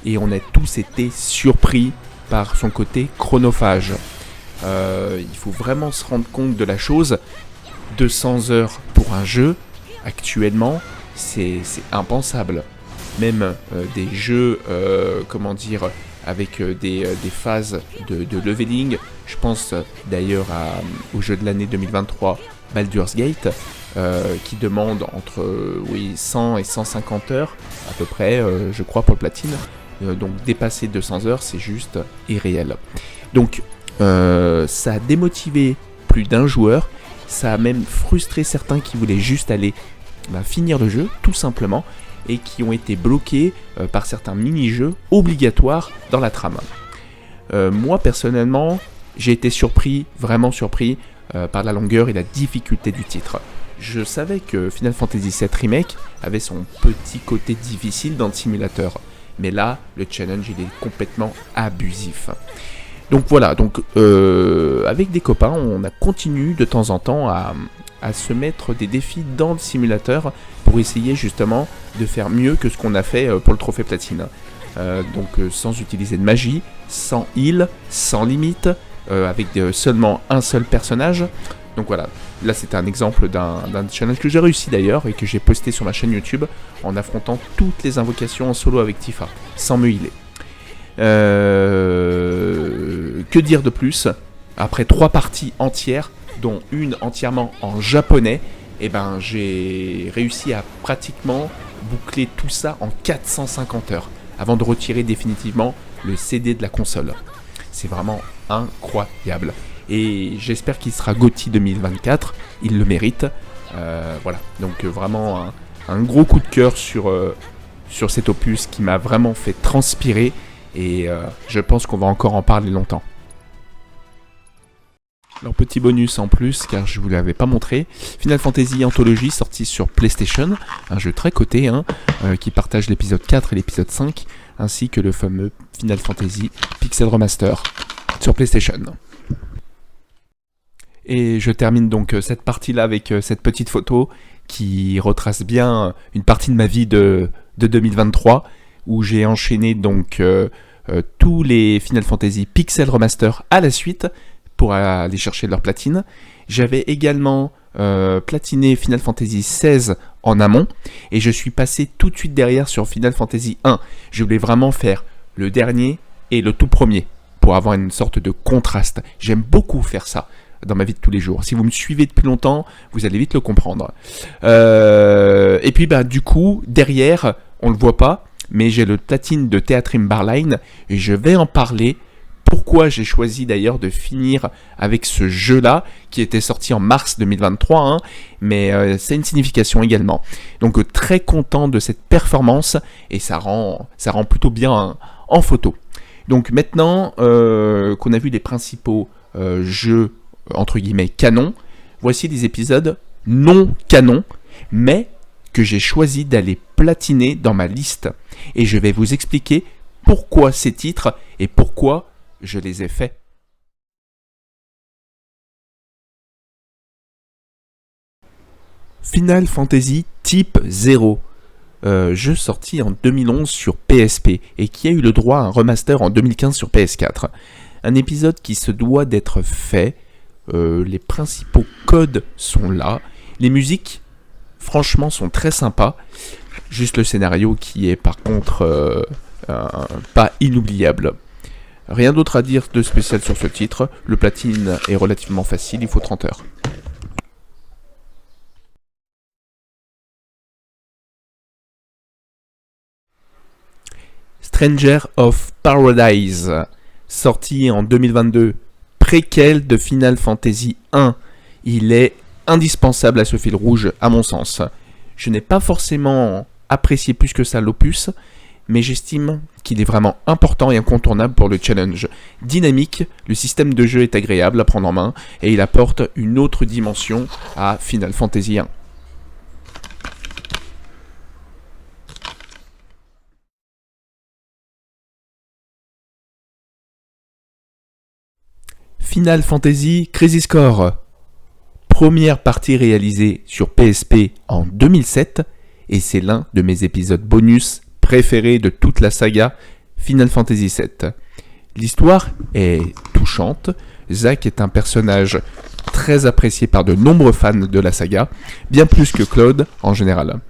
et on a tous été surpris par son côté chronophage. Il faut vraiment se rendre compte de la chose. 200 heures pour un jeu, actuellement, c'est impensable. Même des jeux, avec des phases de leveling. Je pense d'ailleurs au jeu de l'année 2023, Baldur's Gate, qui demande entre 100 et 150 heures, à peu près, je crois, pour le platine. Donc dépasser 200 heures, c'est juste irréel. Donc ça a démotivé plus d'un joueur, ça a même frustré certains qui voulaient juste aller finir le jeu, tout simplement, et qui ont été bloqués par certains mini-jeux obligatoires dans la trame. Moi, personnellement, j'ai été surpris, vraiment surpris, par la longueur et la difficulté du titre. Je savais que Final Fantasy VII Remake avait son petit côté difficile dans le simulateur, mais là, le challenge, il est complètement abusif. Donc voilà, avec des copains, on a continué de temps en temps à se mettre des défis dans le simulateur pour essayer justement de faire mieux que ce qu'on a fait pour le trophée platine. sans utiliser de magie, sans heal, sans limite, avec seulement un seul personnage. Donc voilà, là c'était un exemple d'un challenge que j'ai réussi d'ailleurs et que j'ai posté sur ma chaîne YouTube en affrontant toutes les invocations en solo avec Tifa, sans me healer. Que dire de plus ? Après 3 parties entières, dont une entièrement en japonais, j'ai réussi à pratiquement boucler tout ça en 450 heures, avant de retirer définitivement le CD de la console. C'est vraiment incroyable. Et j'espère qu'il sera GOTY 2024, il le mérite. Voilà, donc vraiment un gros coup de cœur sur cet opus qui m'a vraiment fait transpirer. Et je pense qu'on va encore en parler longtemps. Alors petit bonus en plus, car je ne vous l'avais pas montré, Final Fantasy Anthology sorti sur PlayStation, un jeu très coté, qui partage l'épisode 4 et l'épisode 5, ainsi que le fameux Final Fantasy Pixel Remaster sur PlayStation. Et je termine donc cette partie-là avec cette petite photo qui retrace bien une partie de ma vie de 2023, où j'ai enchaîné donc tous les Final Fantasy Pixel Remaster à la suite, pour aller chercher leur platine. J'avais également platiné Final Fantasy XVI en amont, et je suis passé tout de suite derrière sur Final Fantasy 1. Je voulais vraiment faire le dernier et le tout premier, pour avoir une sorte de contraste. J'aime beaucoup faire ça dans ma vie de tous les jours. Si vous me suivez depuis longtemps, vous allez vite le comprendre. Et puis du coup, derrière, on le voit pas, mais j'ai le platine de Theatrhythm Barline, et je vais en parler. Pourquoi j'ai choisi d'ailleurs de finir avec ce jeu-là, qui était sorti en mars 2023, mais c'est une signification également. Donc très content de cette performance, et ça rend plutôt bien en photo. Donc maintenant qu'on a vu les principaux jeux, entre guillemets, canons, voici des épisodes non canons, mais que j'ai choisi d'aller platiner dans ma liste. Et je vais vous expliquer pourquoi ces titres, et pourquoi je les ai faits. Final Fantasy Type 0, jeu sorti en 2011 sur PSP et qui a eu le droit à un remaster en 2015 sur PS4. Un épisode qui se doit d'être fait, les principaux codes sont là, les musiques franchement sont très sympas, juste le scénario qui est par contre pas inoubliable. Rien d'autre à dire de spécial sur ce titre, le platine est relativement facile, il faut 30 heures. Stranger of Paradise, sorti en 2022, préquel de Final Fantasy 1. Il est indispensable à ce fil rouge, à mon sens. Je n'ai pas forcément apprécié plus que ça l'opus, mais j'estime qu'il est vraiment important et incontournable pour le challenge. Dynamique, le système de jeu est agréable à prendre en main, et il apporte une autre dimension à Final Fantasy 1. Final Fantasy Crisis Core, première partie réalisée sur PSP en 2007, et c'est l'un de mes épisodes bonus préférés de toute la saga Final Fantasy VII. L'histoire est touchante, Zack est un personnage très apprécié par de nombreux fans de la saga, bien plus que Cloud en général.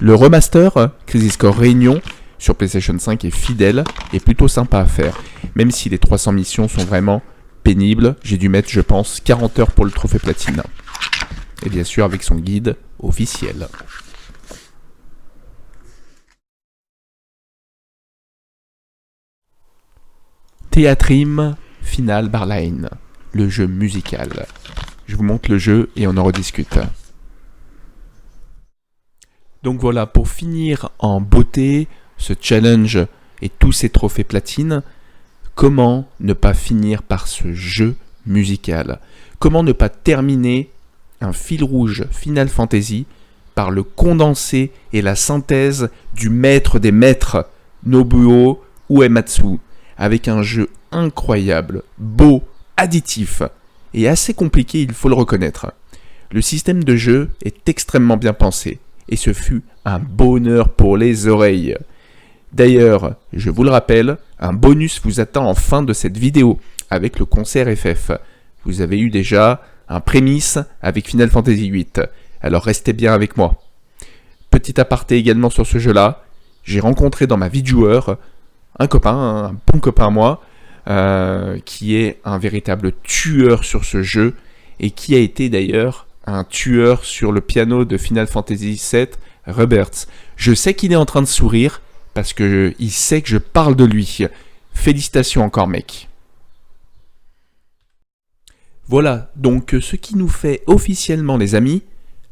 Le remaster Crisis Core Réunion sur PlayStation 5 est fidèle et plutôt sympa à faire, même si les 300 missions sont vraiment pénibles. J'ai dû mettre, je pense, 40 heures pour le trophée platine. Et bien sûr avec son guide officiel. Theatrhythm Final Barline, le jeu musical. Je vous montre le jeu et on en rediscute. Donc voilà, pour finir en beauté, ce challenge et tous ces trophées platine, comment ne pas finir par ce jeu musical ? Comment ne pas terminer un fil rouge Final Fantasy par le condensé et la synthèse du maître des maîtres, Nobuo Uematsu, avec un jeu incroyable, beau, additif et assez compliqué, il faut le reconnaître. Le système de jeu est extrêmement bien pensé et ce fut un bonheur pour les oreilles. D'ailleurs, je vous le rappelle, un bonus vous attend en fin de cette vidéo avec le concert FF. Vous avez eu déjà un prémisse avec Final Fantasy VIII, alors restez bien avec moi. Petit aparté également sur ce jeu-là, j'ai rencontré dans ma vie de joueur un copain, un bon copain à moi, qui est un véritable tueur sur ce jeu et qui a été d'ailleurs un tueur sur le piano de Final Fantasy VII, Roberts. Je sais qu'il est en train de sourire parce que il sait que je parle de lui. Félicitations encore, mec. Voilà donc ce qui nous fait officiellement, les amis,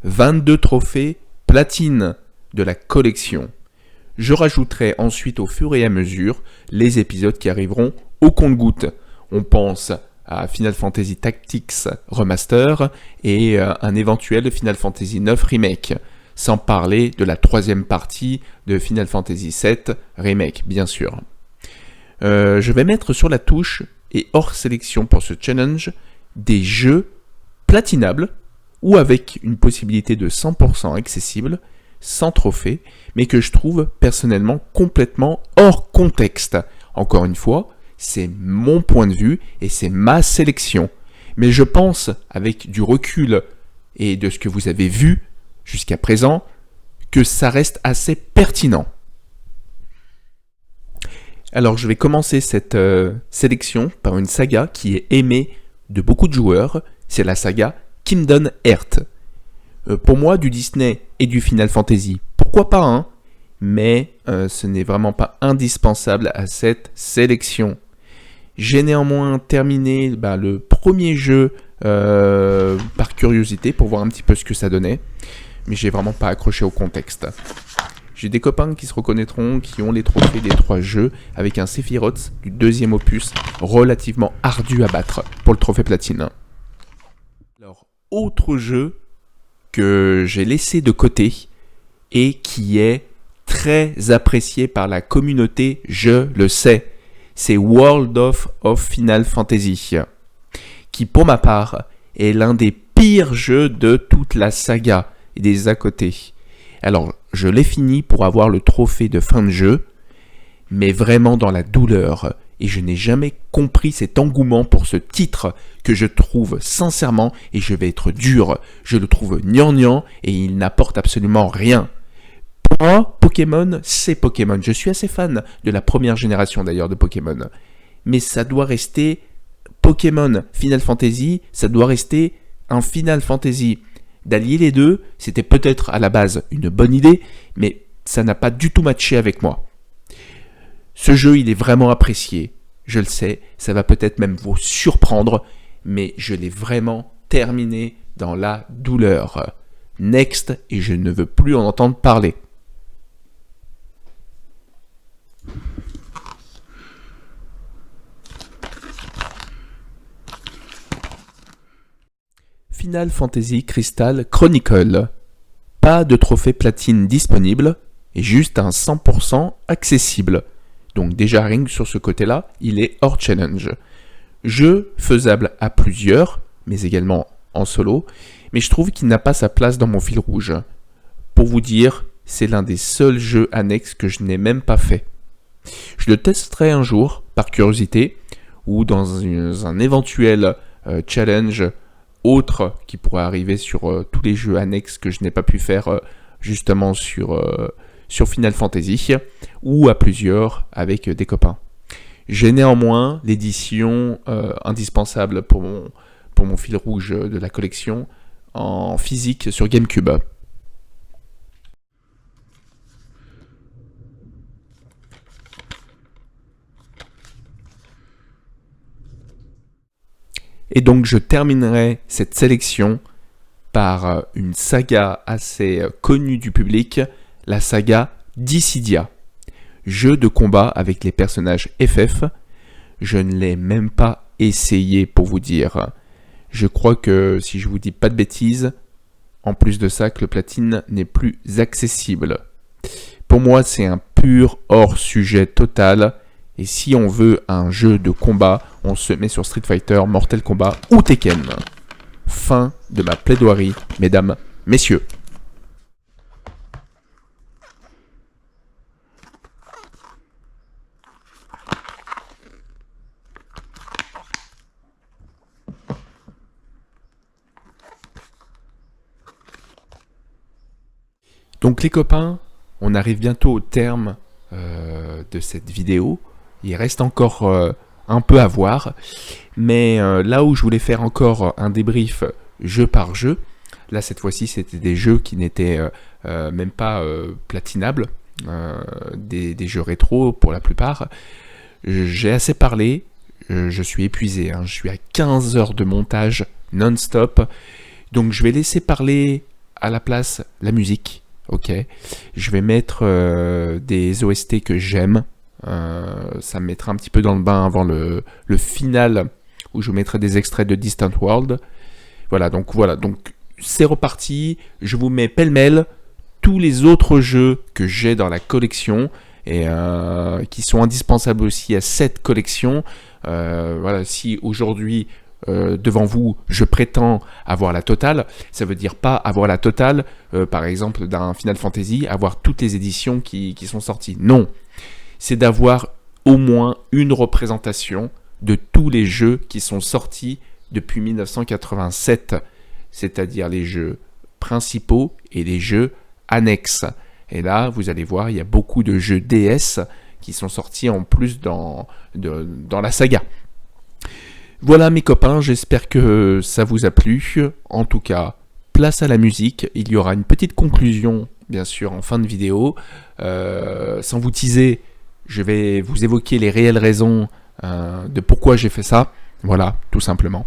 22 trophées platine de la collection. Je rajouterai ensuite au fur et à mesure les épisodes qui arriveront au compte-gouttes. On pense à Final Fantasy Tactics Remaster et un éventuel Final Fantasy IX Remake, sans parler de la troisième partie de Final Fantasy VII Remake, bien sûr. Je vais mettre sur la touche et hors sélection pour ce challenge des jeux platinables ou avec une possibilité de 100% accessible, sans trophée, mais que je trouve personnellement complètement hors contexte. Encore une fois, c'est mon point de vue et c'est ma sélection. Mais je pense, avec du recul et de ce que vous avez vu jusqu'à présent, que ça reste assez pertinent. Alors je vais commencer cette sélection par une saga qui est aimée de beaucoup de joueurs, c'est la saga Kingdom Hearts. Pour moi, du Disney et du Final Fantasy, pourquoi pas, hein, mais ce n'est vraiment pas indispensable à cette sélection. J'ai néanmoins terminé le premier jeu par curiosité pour voir un petit peu ce que ça donnait, mais j'ai vraiment pas accroché au contexte. J'ai des copains qui se reconnaîtront, qui ont les trophées des 3 jeux, avec un Sephiroth du 2e opus, relativement ardu à battre pour le trophée platine. Alors, autre jeu que j'ai laissé de côté et qui est très apprécié par la communauté, je le sais, c'est World of Final Fantasy, qui pour ma part est l'un des pires jeux de toute la saga et des à côté. Alors, je l'ai fini pour avoir le trophée de fin de jeu, mais vraiment dans la douleur, et je n'ai jamais compris cet engouement pour ce titre que je trouve sincèrement, et je vais être dur, je le trouve gnangnan et il n'apporte absolument rien. Pour moi, Pokémon, c'est Pokémon. Je suis assez fan de la première génération d'ailleurs de Pokémon, mais ça doit rester Pokémon Final Fantasy, ça doit rester un Final Fantasy. D'allier les deux, c'était peut-être à la base une bonne idée, mais ça n'a pas du tout matché avec moi. Ce jeu, il est vraiment apprécié, je le sais, ça va peut-être même vous surprendre, mais je l'ai vraiment terminé dans la douleur. Next, et je ne veux plus en entendre parler. Final Fantasy Crystal Chronicle. Pas de trophée platine disponible et juste un 100% accessible. Donc déjà rien que sur ce côté-là, il est hors challenge. Jeu faisable à plusieurs, mais également en solo, mais je trouve qu'il n'a pas sa place dans mon fil rouge. Pour vous dire, c'est l'un des seuls jeux annexes que je n'ai même pas fait. Je le testerai un jour, par curiosité, ou dans un éventuel challenge autre qui pourrait arriver sur tous les jeux annexes que je n'ai pas pu faire justement sur Final Fantasy, ou à plusieurs avec des copains. J'ai néanmoins l'édition indispensable pour mon fil rouge de la collection en physique sur GameCube. Et donc je terminerai cette sélection par une saga assez connue du public, la saga Dissidia. Jeu de combat avec les personnages FF. Je ne l'ai même pas essayé pour vous dire. Je crois que si je vous dis pas de bêtises, en plus de ça que le platine n'est plus accessible. Pour moi c'est un pur hors sujet total. Et si on veut un jeu de combat, on se met sur Street Fighter, Mortal Kombat ou Tekken. Fin de ma plaidoirie, mesdames, messieurs. Donc les copains, on arrive bientôt au terme de cette vidéo. Il reste encore un peu à voir. Mais là où je voulais faire encore un débrief jeu par jeu, là cette fois-ci c'était des jeux qui n'étaient même pas platinables, des jeux rétro pour la plupart. J'ai assez parlé, je suis épuisé, je suis à 15 heures de montage non-stop. Donc je vais laisser parler à la place la musique. Ok, je vais mettre des OST que j'aime. Ça me mettra un petit peu dans le bain avant le final où je mettrai des extraits de Distant World. Voilà, donc c'est reparti. Je vous mets pêle-mêle tous les autres jeux que j'ai dans la collection et qui sont indispensables aussi à cette collection. Voilà, si aujourd'hui devant vous, je prétends avoir la totale. Ça veut dire pas avoir la totale, par exemple d'un Final Fantasy, avoir toutes les éditions qui sont sorties. Non, c'est d'avoir au moins une représentation de tous les jeux qui sont sortis depuis 1987, c'est-à-dire les jeux principaux et les jeux annexes. Et là, vous allez voir, il y a beaucoup de jeux DS qui sont sortis en plus dans la saga. Voilà mes copains, j'espère que ça vous a plu. En tout cas, place à la musique. Il y aura une petite conclusion, bien sûr, en fin de vidéo. Sans vous teaser, je vais vous évoquer les réelles raisons de pourquoi j'ai fait ça. Voilà, tout simplement.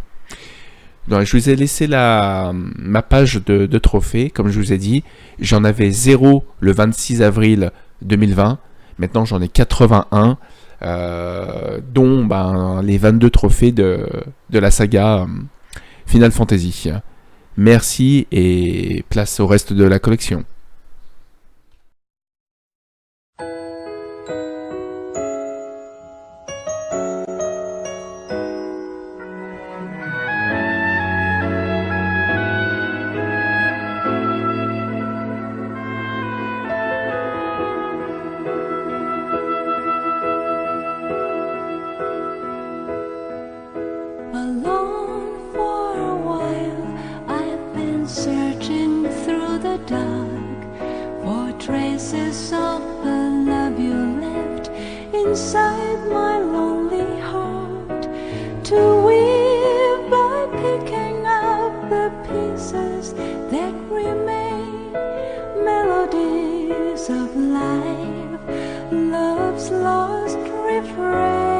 Donc, je vous ai laissé ma page de trophées, comme je vous ai dit. J'en avais 0 le 26 avril 2020. Maintenant, j'en ai 81. Dont les 22 trophées de la saga Final Fantasy. Merci et place au reste de la collection. Alone for a while, I've been searching through the dark for traces of the love you left inside my lonely heart. To weave by picking up the pieces that remain, melodies of life, love's lost refrain.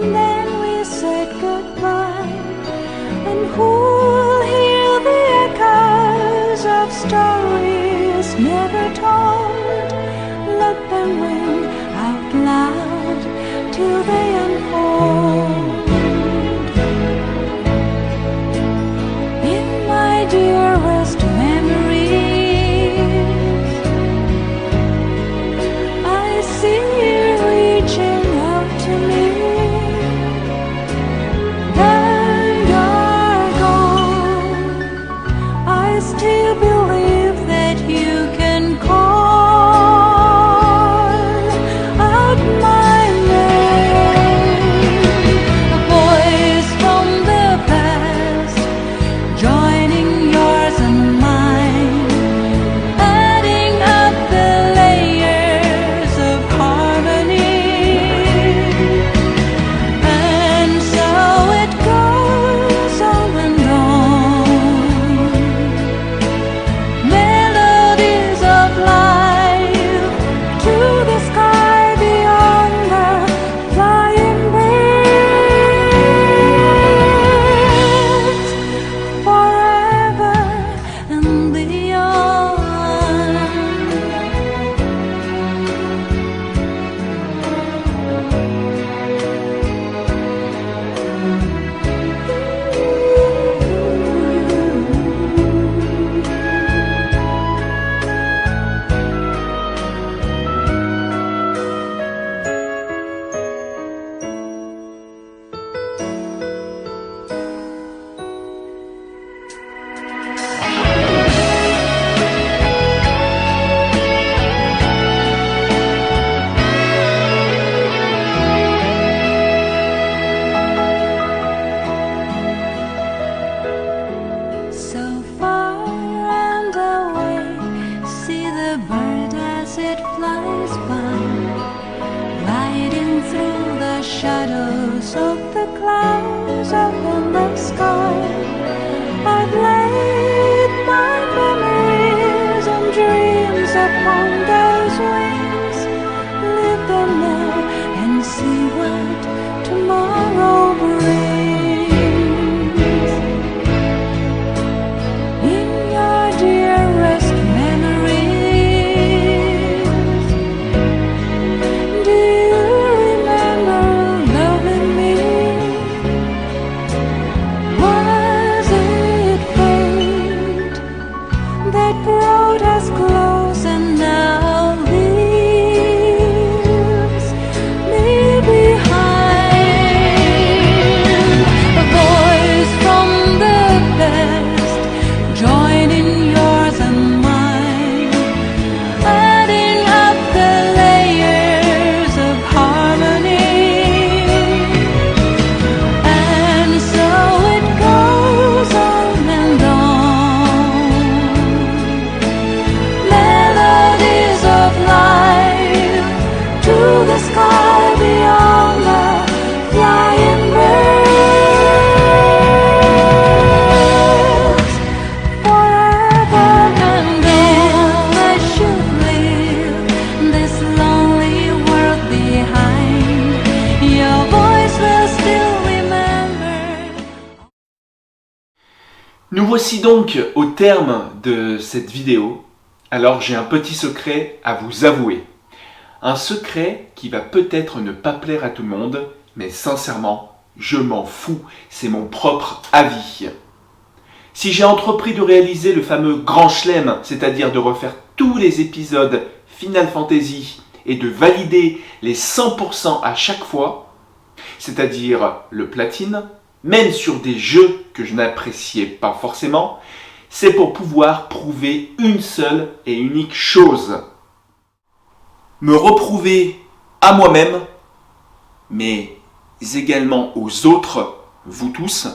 And then we said goodbye. And who'll hear the echoes of stories never told? Let them ring out loud till they unfold. In my dearest memories, I see you reaching out to me. Still believe that you can call out my name. A voice from the past, joining yours and mine, adding up the layers of harmony. And so it goes on and on. soak the clouds up in the sky. I've laid my memories and dreams upon those wings. Live them now and see what tomorrow brings. In your dearest memories, do you remember loving me? Was it fate that brought us close and now leaves me behind? A voice from the past joining yours and mine, adding up the layers of harmony. And so it goes on and on. Melodies of life to the sky beyond the flying birds. Forever and all I should leave this lonely world behind. Your voice will still remember. Nous voici donc au terme de cette vidéo. Alors j'ai un petit secret à vous avouer. Un secret qui va peut-être ne pas plaire à tout le monde, mais sincèrement, je m'en fous, c'est mon propre avis. Si j'ai entrepris de réaliser le fameux grand chelem, c'est-à-dire de refaire tous les épisodes Final Fantasy et de valider les 100% à chaque fois, c'est-à-dire le platine, même sur des jeux que je n'appréciais pas forcément, c'est pour pouvoir prouver une seule et unique chose. Me reprouver à moi-même, mais également aux autres, vous tous,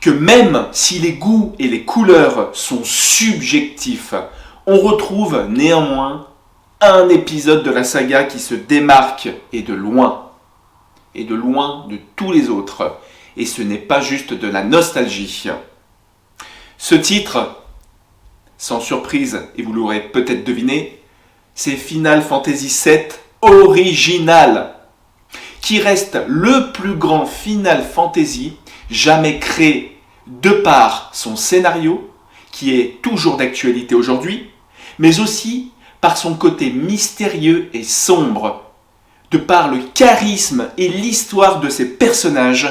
que même si les goûts et les couleurs sont subjectifs, on retrouve néanmoins un épisode de la saga qui se démarque et de loin de tous les autres. Et ce n'est pas juste de la nostalgie. Ce titre, sans surprise, et vous l'aurez peut-être deviné, c'est Final Fantasy VII original, qui reste le plus grand Final Fantasy jamais créé de par son scénario, qui est toujours d'actualité aujourd'hui, mais aussi par son côté mystérieux et sombre, de par le charisme et l'histoire de ses personnages,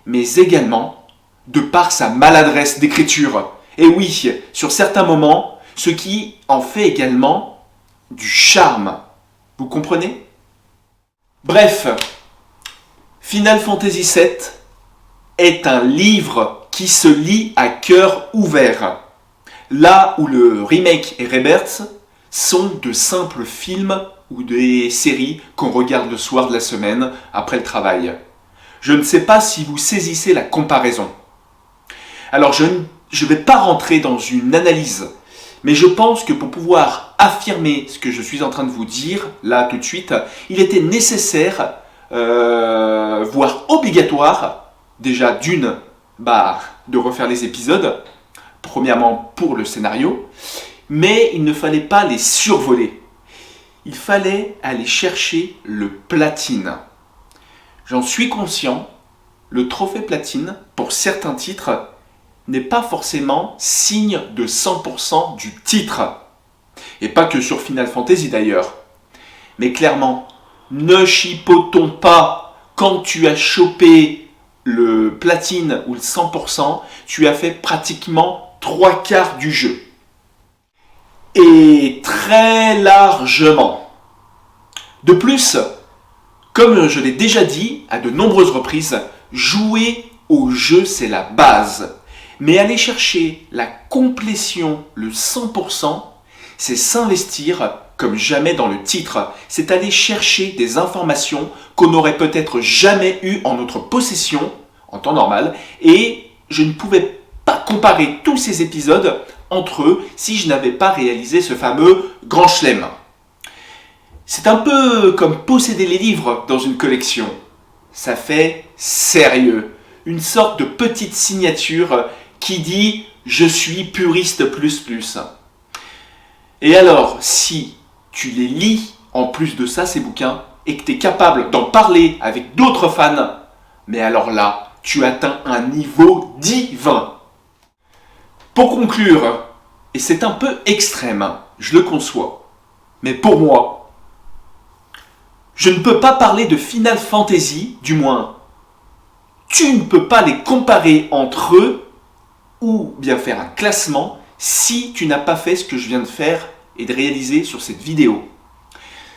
mais également de par sa maladresse d'écriture. Et oui, sur certains moments, ce qui en fait également du charme. Vous comprenez ? Bref, Final Fantasy VII est un livre qui se lit à cœur ouvert. Là où le remake et Rebirth sont de simples films ou des séries qu'on regarde le soir de la semaine après le travail. Je ne sais pas si vous saisissez la comparaison. Alors je ne vais pas rentrer dans une analyse, mais je pense que pour pouvoir affirmer ce que je suis en train de vous dire, là tout de suite, il était nécessaire, voire obligatoire, déjà de refaire les épisodes, premièrement pour le scénario, mais il ne fallait pas les survoler. Il fallait aller chercher le platine. J'en suis conscient, le trophée platine, pour certains titres, n'est pas forcément signe de 100% du titre. Et pas que sur Final Fantasy d'ailleurs. Mais clairement, ne chipotons pas. Quand tu as chopé le platine ou le 100%, tu as fait pratiquement 3/4 du jeu. Et très largement. De plus, comme je l'ai déjà dit à de nombreuses reprises, jouer au jeu c'est la base. Mais aller chercher la complétion, le 100%, c'est s'investir comme jamais dans le titre. C'est aller chercher des informations qu'on n'aurait peut-être jamais eues en notre possession, en temps normal, et je ne pouvais pas comparer tous ces épisodes entre eux si je n'avais pas réalisé ce fameux grand chelem. C'est un peu comme posséder les livres dans une collection. ça fait sérieux. Une sorte de petite signature qui dit « Je suis puriste plus plus ». Et alors, si tu les lis en plus de ça, ces bouquins, et que tu es capable d'en parler avec d'autres fans, mais alors là, tu atteins un niveau divin. Pour conclure, et c'est un peu extrême, je le conçois, mais pour moi, je ne peux pas parler de Final Fantasy, du moins, tu ne peux pas les comparer entre eux, ou bien faire un classement, si tu n'as pas fait ce que je viens de faire et de réaliser sur cette vidéo.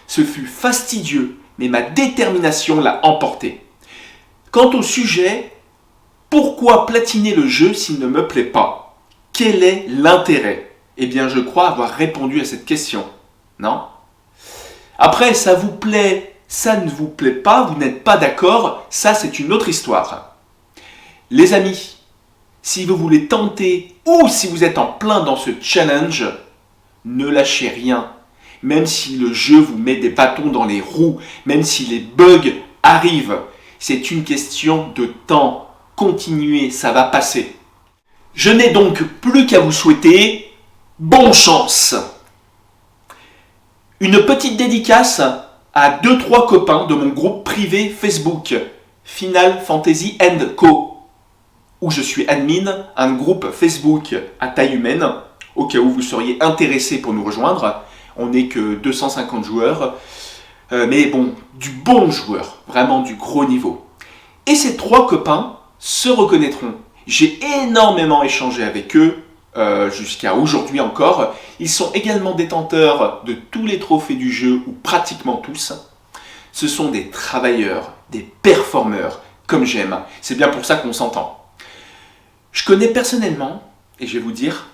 Ce fut fastidieux, mais ma détermination l'a emporté. Quant au sujet, pourquoi platiner le jeu s'il ne me plaît pas? Quel est l'intérêt? Eh bien, je crois avoir répondu à cette question. Non? Après, ça vous plaît, ça ne vous plaît pas, vous n'êtes pas d'accord, ça c'est une autre histoire. Les amis, si vous voulez tenter ou si vous êtes en plein dans ce challenge, ne lâchez rien. Même si le jeu vous met des bâtons dans les roues, même si les bugs arrivent, c'est une question de temps. Continuez, ça va passer. Je n'ai donc plus qu'à vous souhaiter bonne chance. Une petite dédicace à 2-3 copains de mon groupe privé Facebook, Final Fantasy & Co, où je suis admin, un groupe Facebook à taille humaine, au cas où vous seriez intéressé pour nous rejoindre. On n'est que 250 joueurs, mais bon, du bon joueur, vraiment du gros niveau. Et ces 3 copains se reconnaîtront. J'ai énormément échangé avec eux, jusqu'à aujourd'hui encore. Ils sont également détenteurs de tous les trophées du jeu, ou pratiquement tous. Ce sont des travailleurs, des performeurs, comme j'aime. C'est bien pour ça qu'on s'entend. Je connais personnellement, et je vais vous dire,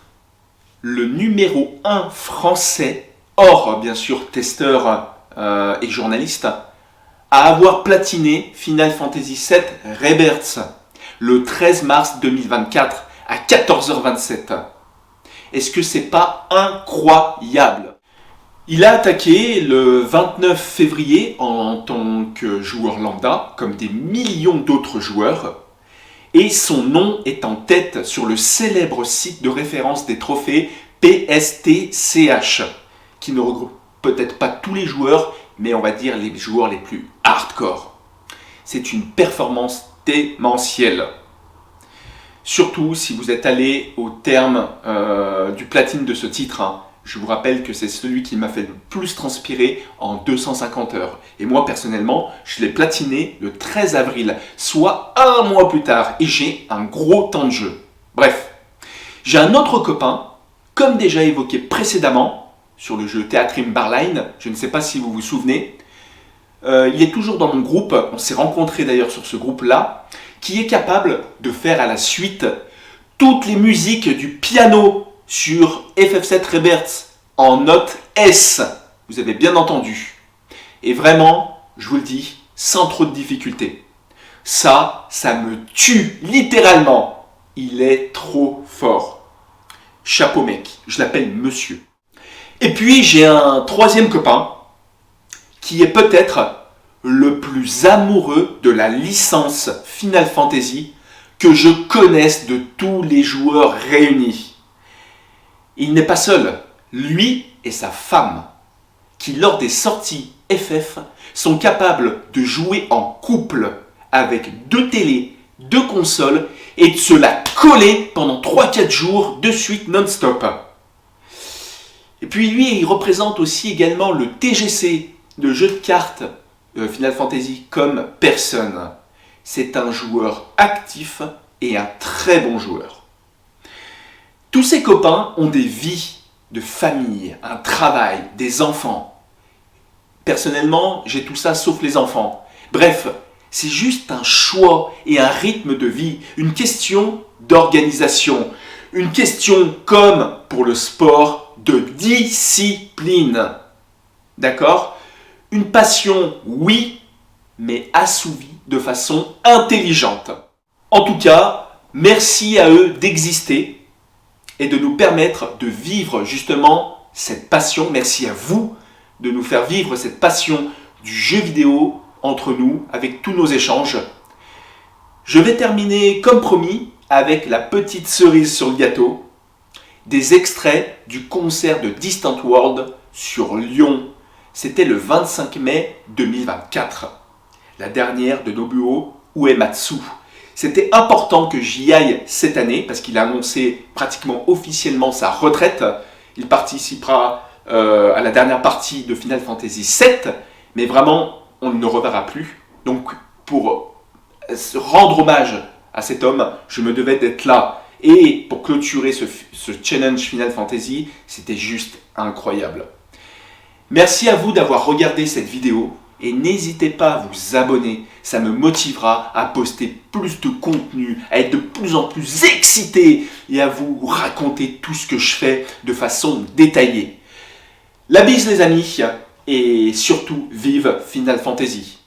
le numéro 1 français, hors bien sûr testeur et journaliste, à avoir platiné Final Fantasy VII Rebirth le 13 mars 2024 à 14h27. Est-ce que c'est pas incroyable? Il a attaqué le 29 février en tant que joueur lambda, comme des millions d'autres joueurs, et son nom est en tête sur le célèbre site de référence des trophées PSTCH, qui ne regroupe peut-être pas tous les joueurs, mais on va dire les joueurs les plus hardcore. C'est une performance démentielle. Surtout si vous êtes allé au terme du platine de ce titre. Je vous rappelle que c'est celui qui m'a fait le plus transpirer en 250 heures. Et moi personnellement, je l'ai platiné le 13 avril, soit un mois plus tard. Et j'ai un gros temps de jeu. Bref, j'ai un autre copain, comme déjà évoqué précédemment, sur le jeu Theatrine Barline, je ne sais pas si vous vous souvenez. Il est toujours dans mon groupe, on s'est rencontrés d'ailleurs sur ce groupe-là, qui est capable de faire à la suite toutes les musiques du piano sur FF7 Rebirth en note S. Vous avez bien entendu. Et vraiment, je vous le dis, sans trop de difficultés. Ça me tue littéralement. Il est trop fort. Chapeau mec, je l'appelle monsieur. Et puis j'ai un troisième copain qui est peut-être le plus amoureux de la licence Final Fantasy que je connaisse de tous les joueurs réunis. Il n'est pas seul, lui et sa femme, qui lors des sorties FF sont capables de jouer en couple avec 2 télés, 2 consoles et de se la coller pendant 3-4 jours de suite non-stop. Et puis lui, il représente aussi également le TGC, le jeu de cartes Final Fantasy, comme personne. C'est un joueur actif et un très bon joueur. Tous ces copains ont des vies de famille, un travail, des enfants. Personnellement, j'ai tout ça sauf les enfants. Bref, c'est juste un choix et un rythme de vie, une question d'organisation, une question comme pour le sport de discipline. D'accord? Une passion, oui, mais assouvie de façon intelligente. En tout cas, merci à eux d'exister et de nous permettre de vivre justement cette passion. Merci à vous de nous faire vivre cette passion du jeu vidéo entre nous avec tous nos échanges. Je vais terminer comme promis avec la petite cerise sur le gâteau, des extraits du concert de Distant World sur Lyon. C'était le 25 mai 2024, la dernière de Nobuo Uematsu. C'était important que j'y aille cette année parce qu'il a annoncé pratiquement officiellement sa retraite. Il participera à la dernière partie de Final Fantasy VII, mais vraiment, on ne le reverra plus. Donc, pour rendre hommage à cet homme, je me devais d'être là. Et pour clôturer ce challenge Final Fantasy, c'était juste incroyable. Merci à vous d'avoir regardé cette vidéo. Et n'hésitez pas à vous abonner, ça me motivera à poster plus de contenu, à être de plus en plus excité et à vous raconter tout ce que je fais de façon détaillée. La bise les amis, et surtout vive Final Fantasy.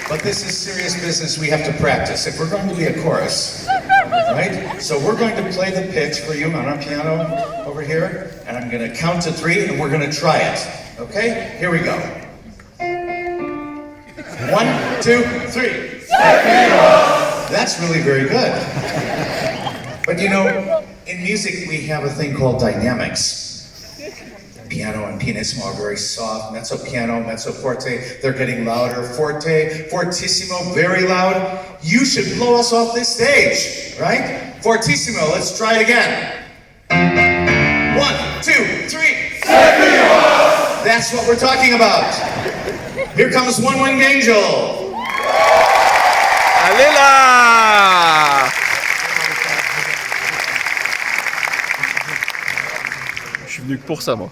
But this is serious business. We have to practice. If we're going to be a chorus, right? So we're going to play the pitch for you on our piano over here, and I'm going to count to 3, and we're going to try it. Okay? Here we go. 1, 2, 3. That's really very good. But you know, in music we have a thing called dynamics. Piano and pianissimo are very soft. Mezzo piano, mezzo forte, they're getting louder. Forte, fortissimo, very loud. You should blow us off this stage, right? Fortissimo, let's try it again. 1, 2, 3. That's what we're talking about. Here comes One Winged Angel. Allez là! Je suis venu que pour ça, moi.